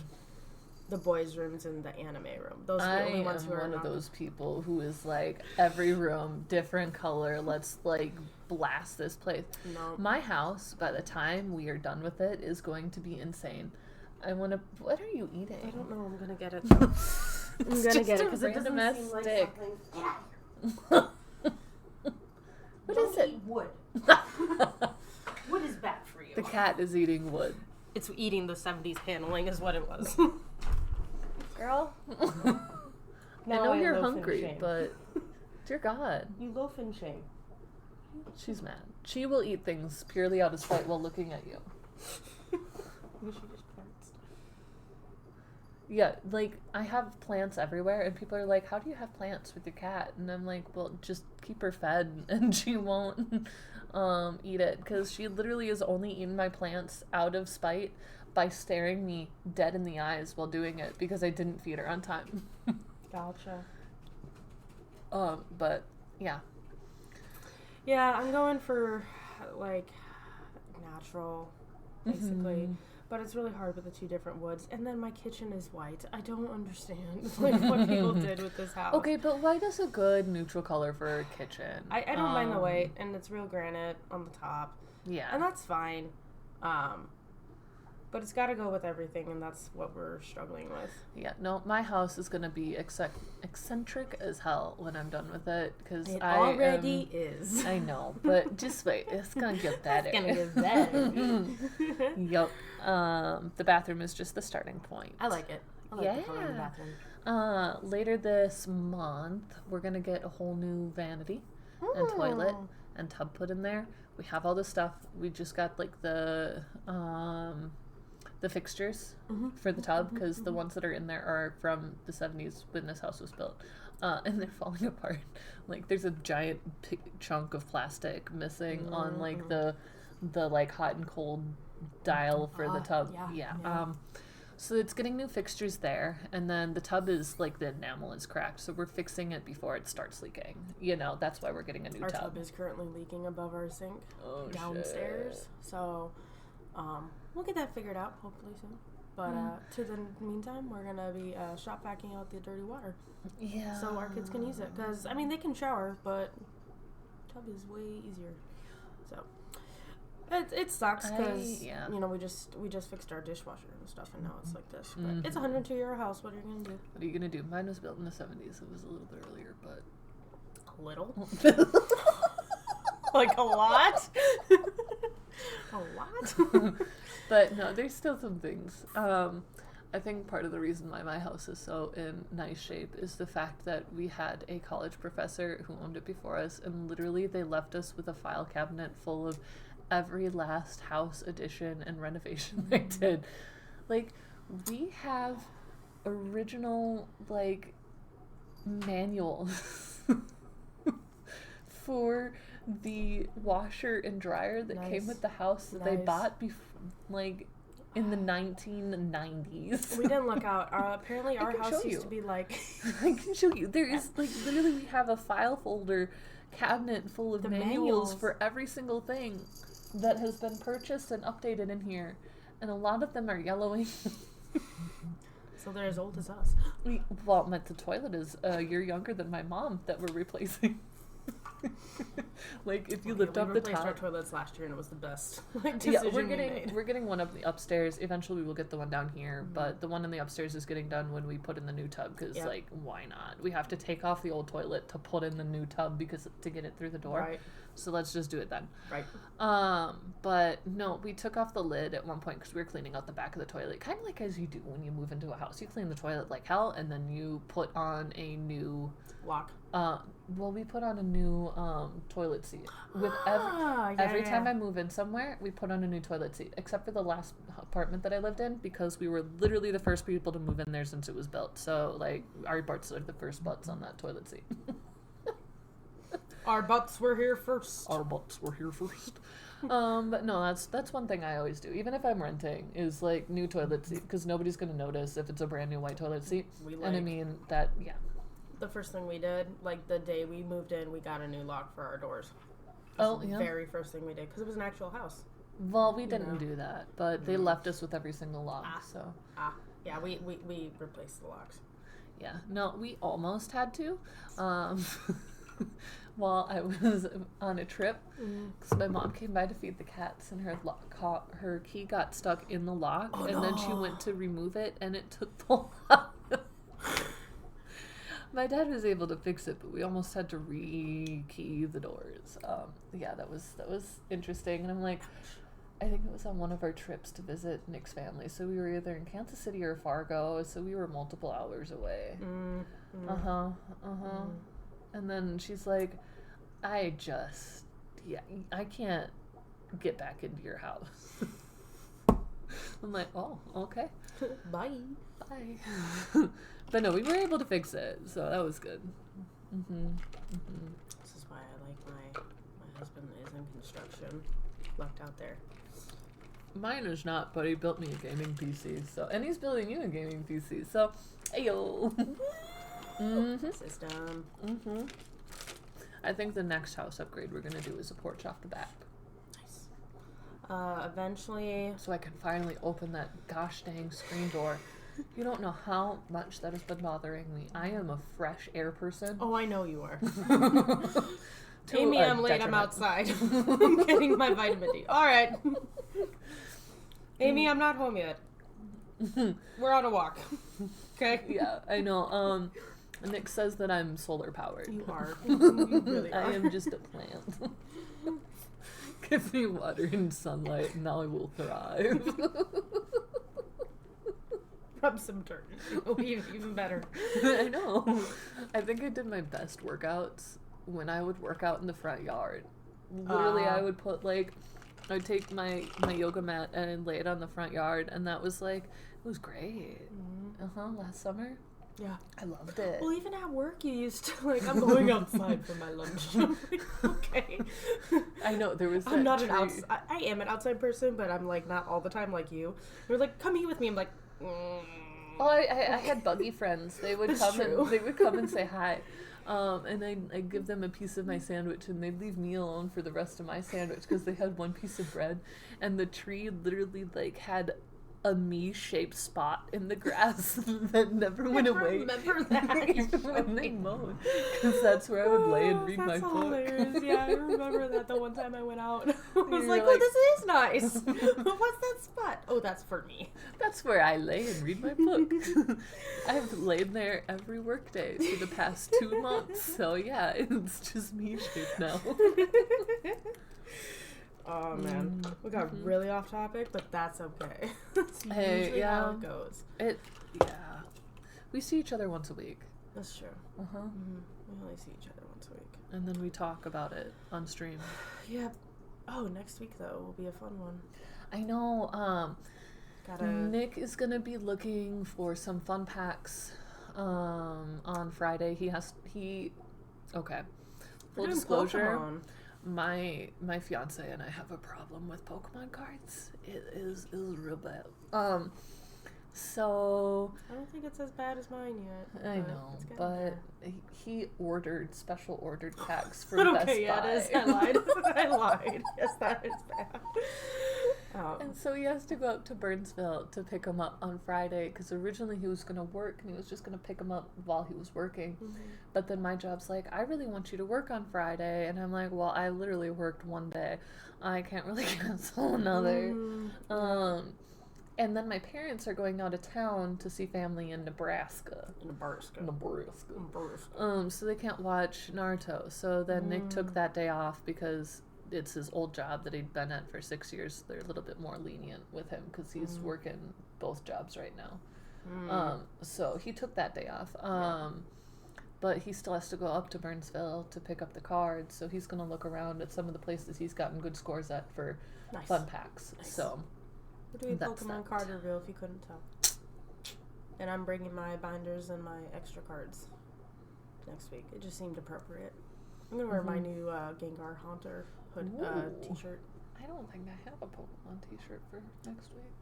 [SPEAKER 2] the boys' rooms and the anime room. Those are the only ones who are
[SPEAKER 1] one of those people who is like, every room, different color. Let's, like, blast this place.
[SPEAKER 2] No.
[SPEAKER 1] My house, by the time we are done with it, is going to be insane. I want to... What are you eating?
[SPEAKER 2] I don't know. I'm going to get it, though. I'm going to get it because it doesn't
[SPEAKER 1] ass
[SPEAKER 2] seem like
[SPEAKER 1] stick.
[SPEAKER 2] something...
[SPEAKER 1] What is it?
[SPEAKER 2] Wood. Wood is bad for you.
[SPEAKER 1] The cat is eating wood.
[SPEAKER 2] It's eating the 70s paneling is what it was.
[SPEAKER 1] Girl. I know you're hungry, but dear God.
[SPEAKER 2] You loaf in shame.
[SPEAKER 1] She's mad. She will eat things purely out of spite while looking at you.
[SPEAKER 2] Maybe she just plants.
[SPEAKER 1] Yeah, like, I have plants everywhere, and people are like, how do you have plants with your cat? And I'm like, well, just keep her fed, and she won't eat it, because she literally has only eaten my plants out of spite by staring me dead in the eyes while doing it, because I didn't feed her on time.
[SPEAKER 2] Gotcha.
[SPEAKER 1] But, yeah.
[SPEAKER 2] Yeah, I'm going for, like, natural, basically. But it's really hard with the two different woods. And then my kitchen is white. I don't understand like what people did with this house.
[SPEAKER 1] Okay, but white is a good neutral color for a kitchen.
[SPEAKER 2] I don't mind the white, and it's real granite on the top.
[SPEAKER 1] Yeah.
[SPEAKER 2] And that's fine. But it's got to go with everything, and that's what we're struggling with.
[SPEAKER 1] Yeah, no, my house is going to be eccentric as hell when I'm done with it. Cause
[SPEAKER 2] it already is.
[SPEAKER 1] I know, but just wait. It's going to get better.
[SPEAKER 2] It's going to get better.
[SPEAKER 1] Yep. The bathroom is just the starting point.
[SPEAKER 2] I like it. I like the color of the bathroom.
[SPEAKER 1] Later this month, we're going to get a whole new vanity and toilet and tub put in there. We have all this stuff. We just got, like, the fixtures for the tub, because the ones that are in there are from the 70s when this house was built, and they're falling apart. Like, there's a giant chunk of plastic missing on, like, the like hot and cold dial for the tub. Yeah. So it's getting new fixtures there, and then the tub is, like, the enamel is cracked, so we're fixing it before it starts leaking. You know, that's why we're getting a new tub.
[SPEAKER 2] Our tub is currently leaking above our sink downstairs,
[SPEAKER 1] shit.
[SPEAKER 2] So we'll get that figured out hopefully soon. But to the meantime, we're going to be shop vacuuming out the dirty water.
[SPEAKER 1] Yeah.
[SPEAKER 2] So our kids can use it. Because, I mean, they can shower, but tub is way easier. So it sucks because, you know, we just fixed our dishwasher and stuff, and now it's like this. But it's a 102-year house. What are you going to do?
[SPEAKER 1] What are you going to do? Mine was built in the 70s. It was a little bit earlier, but...
[SPEAKER 2] A little? Like a lot? A lot?
[SPEAKER 1] But no, there's still some things. I think part of the reason why my house is so in nice shape is the fact that we had a college professor who owned it before us, and literally they left us with a file cabinet full of every last house addition and renovation they did. Like, we have original, like, manuals for the washer and dryer that came with the house that they bought like in the 1990s.
[SPEAKER 2] We didn't look out. Apparently our house used to be like...
[SPEAKER 1] I can show you. There is, like, literally we have a file folder cabinet full of manuals for every single thing that has been purchased and updated in here. And a lot of them are yellowing.
[SPEAKER 2] So they're as old as us.
[SPEAKER 1] Well, the toilet is a year younger than my mom that we're replacing. Like, if you lift up the top. We replaced
[SPEAKER 2] our toilets last year, and it was the best decision
[SPEAKER 1] we're getting one up the upstairs. Eventually, we will get the one down here, but the one in the upstairs is getting done when we put in the new tub, because, like, why not? We have to take off the old toilet to put in the new tub because to get it through the door. Right. So let's just do it then.
[SPEAKER 2] Right.
[SPEAKER 1] But no, we took off the lid at one point because we were cleaning out the back of the toilet. Kind of like as you do when you move into a house. You clean the toilet like hell, and then you put on a new...
[SPEAKER 2] Lock.
[SPEAKER 1] Well, we put on a new toilet seat. With every time I move in somewhere, we put on a new toilet seat. Except for the last apartment that I lived in, because we were literally the first people to move in there since it was built. So, like, our butts are the first butts on that toilet seat.
[SPEAKER 2] Our butts were here first.
[SPEAKER 1] Our butts were here first. But no, that's one thing I always do, even if I'm renting, is like new toilet seat, because nobody's gonna notice if it's a brand new white toilet seat. And I mean that, yeah.
[SPEAKER 2] The first thing we did, like the day we moved in, we got a new lock for our doors.
[SPEAKER 1] Oh, yeah.
[SPEAKER 2] The very first thing we did, because it was an actual house.
[SPEAKER 1] Well, we didn't do that, but they left us with every single lock. So.
[SPEAKER 2] Yeah, we replaced the locks.
[SPEAKER 1] Yeah, no, we almost had to. While I was on a trip, because my mom came by to feed the cats, and her key got stuck in the lock, then she went to remove it, and it took the lock. My dad was able to fix it, but we almost had to re-key the doors. Yeah, that was interesting, and I'm like, I think it was on one of our trips to visit Nick's family, so we were either in Kansas City or Fargo, so we were multiple hours away. And then she's like, I can't get back into your house. I'm like, oh, okay.
[SPEAKER 2] Bye.
[SPEAKER 1] But no, we were able to fix it, so that was good.
[SPEAKER 2] This is why I like my husband is in construction, left out there.
[SPEAKER 1] Mine is not, but he built me a gaming PC, and he's building you a gaming PC, so, ayo.
[SPEAKER 2] System.
[SPEAKER 1] I think the next house upgrade we're gonna do is a porch off the back.
[SPEAKER 2] Nice. Eventually,
[SPEAKER 1] so I can finally open that gosh dang screen door. You don't know how much that has been bothering me. I am a fresh air person.
[SPEAKER 2] Oh, I know you are. Amy, I'm late. I'm outside. I'm getting my vitamin D. All right. Amy, I'm not home yet. We're on a walk. Okay.
[SPEAKER 1] Yeah, I know. Nick says that I'm solar powered.
[SPEAKER 2] You are. You really are.
[SPEAKER 1] I am just a plant. Give me water and sunlight, and I will thrive.
[SPEAKER 2] Rub some dirt. It'll be even better.
[SPEAKER 1] I know. I think I did my best workouts when I would work out in the front yard. Literally, I would put I'd take my yoga mat and lay it on the front yard, and that was it was great. Last summer.
[SPEAKER 2] Yeah.
[SPEAKER 1] I loved it.
[SPEAKER 2] Well, even at work, you used to, I'm going outside for my lunch. I'm like, okay.
[SPEAKER 1] I know, there was
[SPEAKER 2] I'm not I am an outside person, but I'm, not all the time like you. You're like, come eat with me. I'm like,
[SPEAKER 1] Well, I had buggy friends. They would come and say hi. And I'd give them a piece of my sandwich, and they'd leave me alone for the rest of my sandwich because they had one piece of bread, and the tree literally had a me-shaped spot in the grass that never went away.
[SPEAKER 2] I remember that.
[SPEAKER 1] Even when they mowed, because that's where I would lay and read my book.
[SPEAKER 2] Hilarious. Yeah, I remember that the one time I went out. I was like, oh, this is nice. What's that spot? Oh, that's for me.
[SPEAKER 1] That's where I lay and read my book. I've laid there every workday for the past 2 months, so yeah, it's just me-shaped now.
[SPEAKER 2] Oh man, we got really off topic, but that's okay. That's usually how it goes.
[SPEAKER 1] We see each other once a week.
[SPEAKER 2] That's true. We only see each other once a week,
[SPEAKER 1] and then we talk about it on stream.
[SPEAKER 2] Yeah. Oh, next week though will be a fun one.
[SPEAKER 1] I know. Nick is gonna be looking for some fun packs. On Friday, Okay. Full disclosure. My fiance and I have a problem with Pokemon cards. It is real bad. So
[SPEAKER 2] I don't think it's as bad as mine yet.
[SPEAKER 1] I know, but he special ordered packs for Best Buy.
[SPEAKER 2] Yeah, it is. I lied. I lied. Yes, that is bad.
[SPEAKER 1] And so he has to go up to Burnsville to pick him up on Friday, because originally he was going to work and he was just going to pick him up while he was working. But then my job's like, I really want you to work on Friday. And I'm like, well, I literally worked one day. I can't really cancel another. And then my parents are going out of town to see family in Nebraska.
[SPEAKER 2] Nebraska.
[SPEAKER 1] So they can't watch Naruto. So then Nick took that day off because it's his old job that he'd been at for 6 years. They're a little bit more lenient with him because he's working both jobs right now. So he took that day off. But he still has to go up to Burnsville to pick up the cards. So he's going to look around at some of the places he's gotten good scores at for fun packs.
[SPEAKER 2] Nice.
[SPEAKER 1] So
[SPEAKER 2] we're doing Pokemon card reveal if you couldn't tell. And I'm bringing my binders and my extra cards next week. It just seemed appropriate. I'm going to wear my new Gengar Haunter hood t-shirt.
[SPEAKER 1] I don't think I have a Pokemon t-shirt for next week.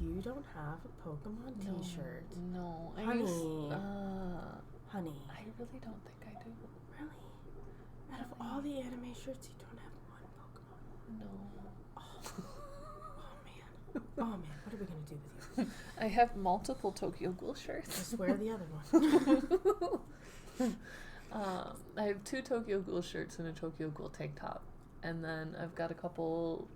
[SPEAKER 2] You don't have a Pokemon t-shirt?
[SPEAKER 1] No.
[SPEAKER 2] Honey.
[SPEAKER 1] I really don't think I do.
[SPEAKER 2] Really? Out of all the anime shirts, you don't have one Pokemon?
[SPEAKER 1] No.
[SPEAKER 2] Oh man, what are we gonna do with you?
[SPEAKER 1] I have multiple Tokyo Ghoul shirts.
[SPEAKER 2] Just wear the other one.
[SPEAKER 1] I have 2 Tokyo Ghoul shirts and a Tokyo Ghoul tank top. And then I've got a couple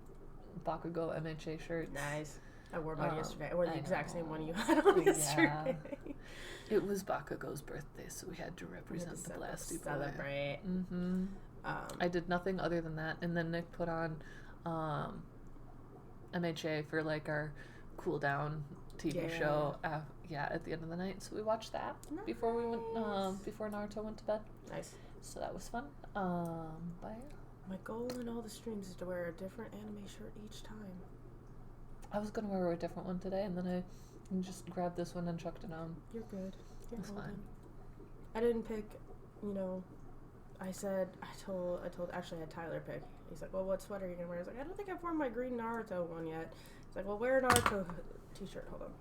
[SPEAKER 1] Bakugo MHA shirts.
[SPEAKER 2] Nice. I wore mine yesterday. I wore the exact same one you had on yesterday.
[SPEAKER 1] It was Bakugo's birthday, so we had to represent the Blasty Boy.
[SPEAKER 2] Celebrate.
[SPEAKER 1] I did nothing other than that. And then Nick put on MHA for like our cool down TV show at the end of the night. So we watched that before we went before Naruto went to bed.
[SPEAKER 2] Nice.
[SPEAKER 1] So that was fun. But
[SPEAKER 2] my goal in all the streams is to wear a different anime shirt each time.
[SPEAKER 1] I was gonna wear a different one today, and then I just grabbed this one and chucked it on.
[SPEAKER 2] You're good.
[SPEAKER 1] It's fine.
[SPEAKER 2] I didn't pick. I told actually I had Tyler pick. He's like, well, what sweater are you gonna wear? I was like, I don't think I've worn my green Naruto one yet. He's like, well, wear a Naruto t-shirt. Hold on.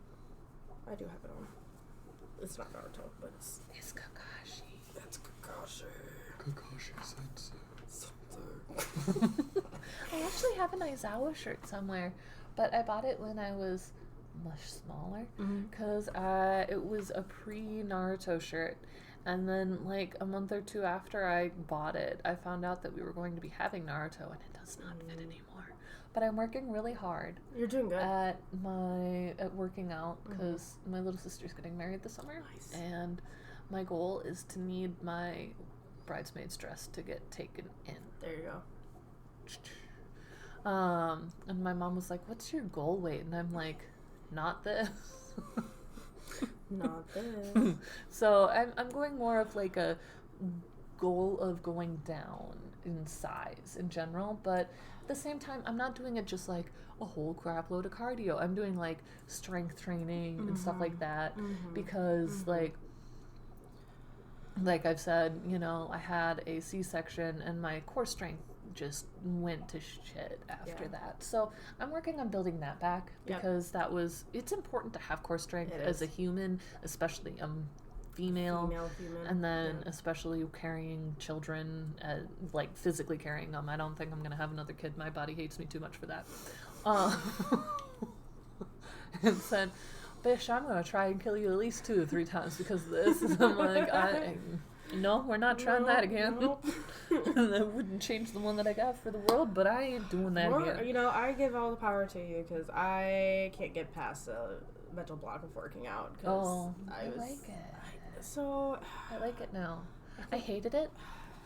[SPEAKER 2] I do have it on. It's not Naruto, but it's
[SPEAKER 1] Kakashi.
[SPEAKER 2] That's Kakashi.
[SPEAKER 3] Kakashi sensei.
[SPEAKER 1] I actually have an Aizawa shirt somewhere, but I bought it when I was much smaller because it was a pre-Naruto shirt. And then, like, a month or 2 after I bought it, I found out that we were going to be having Naruto, and it does not fit anymore. But I'm working really hard.
[SPEAKER 2] You're doing good.
[SPEAKER 1] At working out, because my little sister's getting married this summer.
[SPEAKER 2] Nice.
[SPEAKER 1] And my goal is to need my bridesmaid's dress to get taken in.
[SPEAKER 2] There you go.
[SPEAKER 1] And my mom was like, what's your goal weight? And I'm like, not this.
[SPEAKER 2] Not this.
[SPEAKER 1] So I'm going more of like a goal of going down in size in general, but at the same time I'm not doing it just like a whole crap load of cardio. I'm doing like strength training and stuff like that because like I've said, I had a C-section and my core strength just went to shit after that. So I'm working on building that back because it's important to have core strength as a human, especially female human, and then especially carrying children, like physically carrying them. I don't think I'm going to have another kid. My body hates me too much for that. And said, Bish, I'm going to try and kill you at least 2 or 3 times because of this. And I'm like, no, we're not trying that again. Nope. That wouldn't change the one that I got for the world, but I ain't doing that again.
[SPEAKER 2] I give all the power to you because I can't get past the mental block of working out.
[SPEAKER 1] I like it. I like it now. I hated it,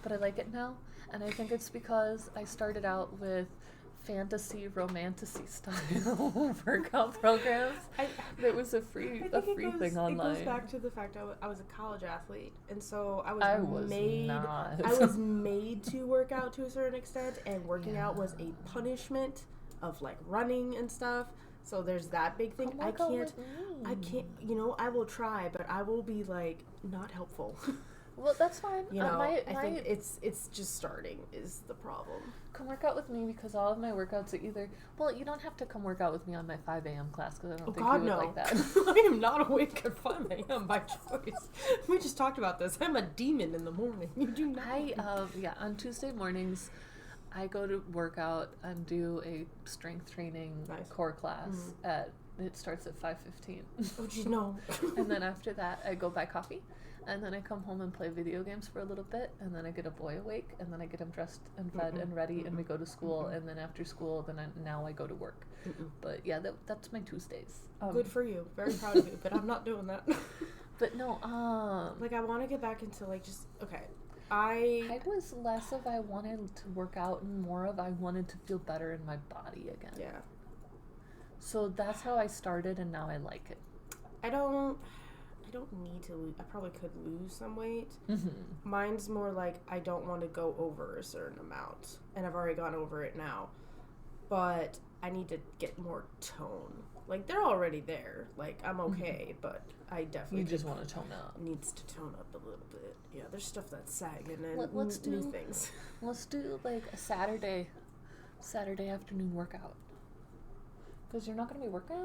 [SPEAKER 1] but I like it now. And I think it's because I started out with fantasy romantasy style workout programs. There was a free thing online.
[SPEAKER 2] It goes back to the fact I was a college athlete, and so I was made to work out to a certain extent, and working out was a punishment of like running and stuff. So there's that big thing. I can't. I will try, but I will be like not helpful.
[SPEAKER 1] Well, that's fine.
[SPEAKER 2] I think it's just starting is the problem.
[SPEAKER 1] Come work out with me because all of my workouts are either... Well, you don't have to come work out with me on my 5 a.m. class because I don't think you would like that.
[SPEAKER 2] I am not awake at 5 a.m. by choice. We just talked about this. I'm a demon in the morning. You do not.
[SPEAKER 1] On Tuesday mornings, I go to work out and do a strength training core class It starts at 5:15.
[SPEAKER 2] Oh, geez, no.
[SPEAKER 1] And then after that, I go buy coffee. And then I come home and play video games for a little bit, and then I get a boy awake, and then I get him dressed and fed and ready, and we go to school, and then after school, now I go to work. But yeah, that's my Tuesdays.
[SPEAKER 2] Good for you. Very proud of you, but I'm not doing that.
[SPEAKER 1] But no,
[SPEAKER 2] like, I want to get back into, like, just, okay. I
[SPEAKER 1] was less of I wanted to work out and more of I wanted to feel better in my body again.
[SPEAKER 2] Yeah.
[SPEAKER 1] So that's how I started, and now I like it.
[SPEAKER 2] I don't need to lose. I probably could lose some weight. Mine's more like I don't want to go over a certain amount, and I've already gone over it now. But I need to get more tone. Like, they're already there. Like, I'm okay, but I definitely...
[SPEAKER 1] You just want to tone up.
[SPEAKER 2] Needs to tone up a little bit. Yeah, there's stuff that's sagging and
[SPEAKER 1] let's do
[SPEAKER 2] new things.
[SPEAKER 1] Let's do, like, a Saturday afternoon workout. Because you're not going to be working.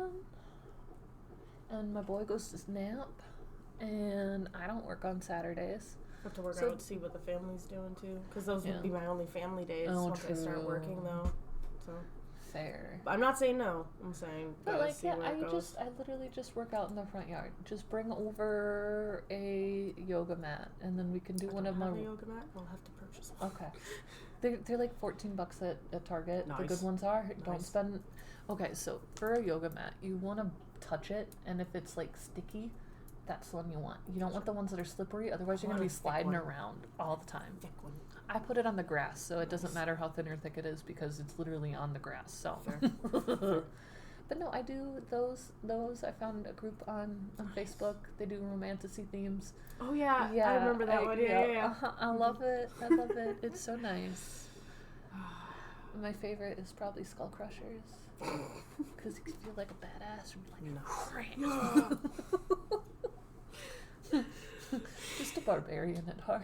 [SPEAKER 1] And my boy goes to nap. And I don't work on Saturdays.
[SPEAKER 2] Have to work out and see what the family's doing, too. Because those would be my only family days once I start working, though. So...
[SPEAKER 1] Fair.
[SPEAKER 2] I'm not saying no. I'm saying,
[SPEAKER 1] but like,
[SPEAKER 2] see where it goes.
[SPEAKER 1] I literally just work out in the front yard. Just bring over a yoga mat, and then we can do one of my.
[SPEAKER 2] A yoga mat? I'll have to purchase one.
[SPEAKER 1] Okay, they're like $14 at Target.
[SPEAKER 2] Nice.
[SPEAKER 1] The good ones are.
[SPEAKER 2] Nice.
[SPEAKER 1] Don't spend. Okay, so for a yoga mat, you want to touch it, and if it's like sticky, that's the one you want. You don't want the ones that are slippery. Otherwise, you're gonna be sliding around all the time.
[SPEAKER 2] Thick one.
[SPEAKER 1] I put it on the grass, so it doesn't matter how thin or thick it is because it's literally on the grass. So, but no, I do those. I found a group on Facebook. They do romanticy themes.
[SPEAKER 2] Oh yeah, I remember that one. Yeah.
[SPEAKER 1] I love it. I love it. It's so nice. My favorite is probably Skull Crushers because you can feel like a badass and like just a barbarian at heart.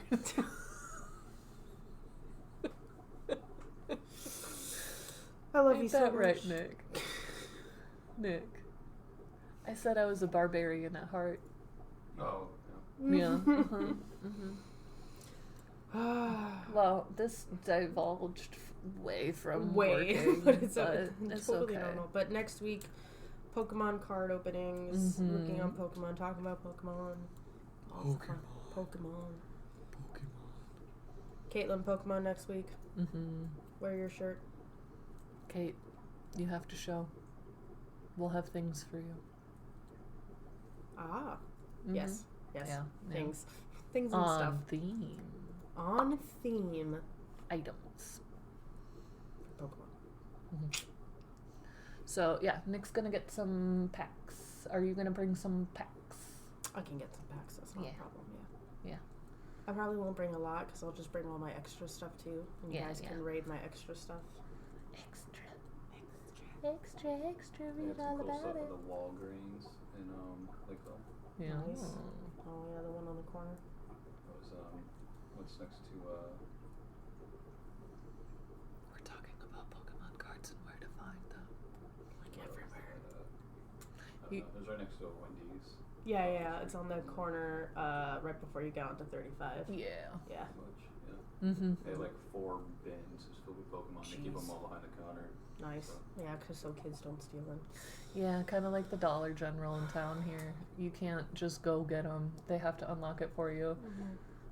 [SPEAKER 2] I love you so much.
[SPEAKER 1] Right, Nick? Nick. I said I was a barbarian at heart.
[SPEAKER 3] Oh,
[SPEAKER 1] yeah. Well, this divulged from working,
[SPEAKER 2] but it's totally
[SPEAKER 1] okay.
[SPEAKER 2] normal. But next week, Pokemon card openings, looking on Pokemon, talking about Pokemon. Pokemon. Caitlin, Pokemon next week. Wear your shirt.
[SPEAKER 1] Kate, you have to show. We'll have things for you.
[SPEAKER 2] Yes.
[SPEAKER 1] Yeah.
[SPEAKER 2] Things and stuff. On theme.
[SPEAKER 1] Items.
[SPEAKER 2] Pokemon.
[SPEAKER 1] So, yeah, Nick's gonna get some packs. Are you gonna bring some packs?
[SPEAKER 2] I can get some packs. That's not a problem.
[SPEAKER 1] Yeah.
[SPEAKER 2] I probably won't bring a lot because I'll just bring all my extra stuff too, and you guys can raid my extra stuff. Extra. Read all
[SPEAKER 3] cool
[SPEAKER 2] about
[SPEAKER 3] stuff
[SPEAKER 2] it.
[SPEAKER 3] at the Walgreens in Lakeville.
[SPEAKER 1] Yeah.
[SPEAKER 2] Nice. Oh yeah, the one on the corner.
[SPEAKER 3] That was what's next to
[SPEAKER 1] We're talking about Pokemon cards and where to find them.
[SPEAKER 2] Like everywhere.
[SPEAKER 3] It was right next to a Wendy's.
[SPEAKER 2] Yeah. It's on the corner, right before you get onto 35.
[SPEAKER 1] Yeah.
[SPEAKER 3] Much, yeah. They had like 4 bins just filled with Pokemon. They keep them all behind the counter.
[SPEAKER 2] Nice.
[SPEAKER 3] So.
[SPEAKER 2] Yeah, because so kids don't steal them.
[SPEAKER 1] Yeah, kind of like the Dollar General in town here. You can't just go get them. They have to unlock it for you.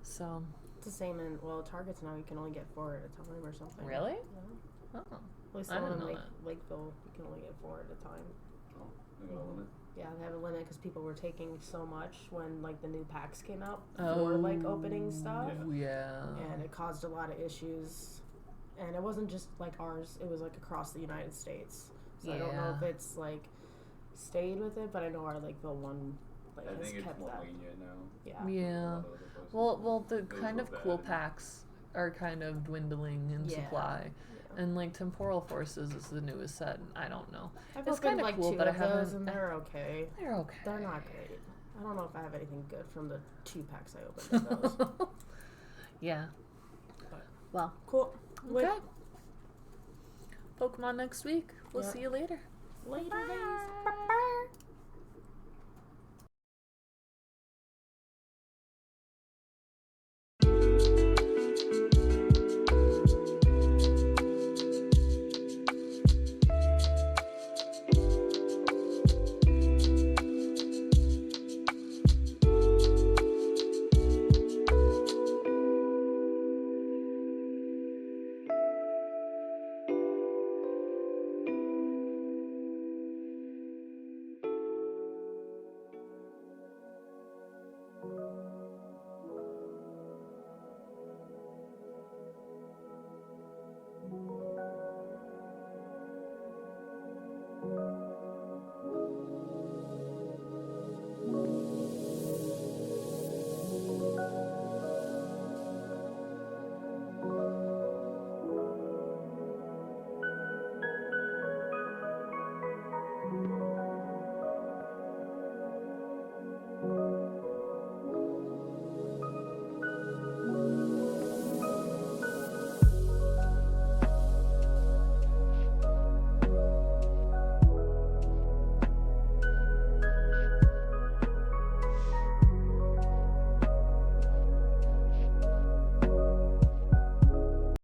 [SPEAKER 1] So.
[SPEAKER 2] It's the same in, Targets now you can only get 4 at a time or something.
[SPEAKER 1] Really?
[SPEAKER 2] Yeah.
[SPEAKER 1] Oh.
[SPEAKER 2] At least the one in Lakeville, you can only get 4 at a time.
[SPEAKER 3] Oh, they got a limit?
[SPEAKER 2] Yeah, they have a limit because people were taking so much when, like, the new packs came out for, like, opening stuff.
[SPEAKER 1] Yeah.
[SPEAKER 2] And it caused a lot of issues. And it wasn't just, like, ours. It was, like, across the United States. So I don't know if it's, like, stayed with it, but I know our Lakeville one, like,
[SPEAKER 3] I
[SPEAKER 2] has
[SPEAKER 3] think
[SPEAKER 2] kept
[SPEAKER 3] it's more
[SPEAKER 2] that.
[SPEAKER 3] lenient now.
[SPEAKER 1] Yeah. Well, the kind of cool packs are kind of dwindling in supply. Yeah. And, like, Temporal Forces is the newest set, and I don't know.
[SPEAKER 2] It's kind of like cool, but I haven't... and they're okay.
[SPEAKER 1] They're okay.
[SPEAKER 2] They're not great. I don't know if I have anything good from the 2 packs I opened of those.
[SPEAKER 1] Yeah.
[SPEAKER 2] But,
[SPEAKER 1] well.
[SPEAKER 2] Cool.
[SPEAKER 1] Okay. Pokemon next week. We'll see you later.
[SPEAKER 2] Later, guys.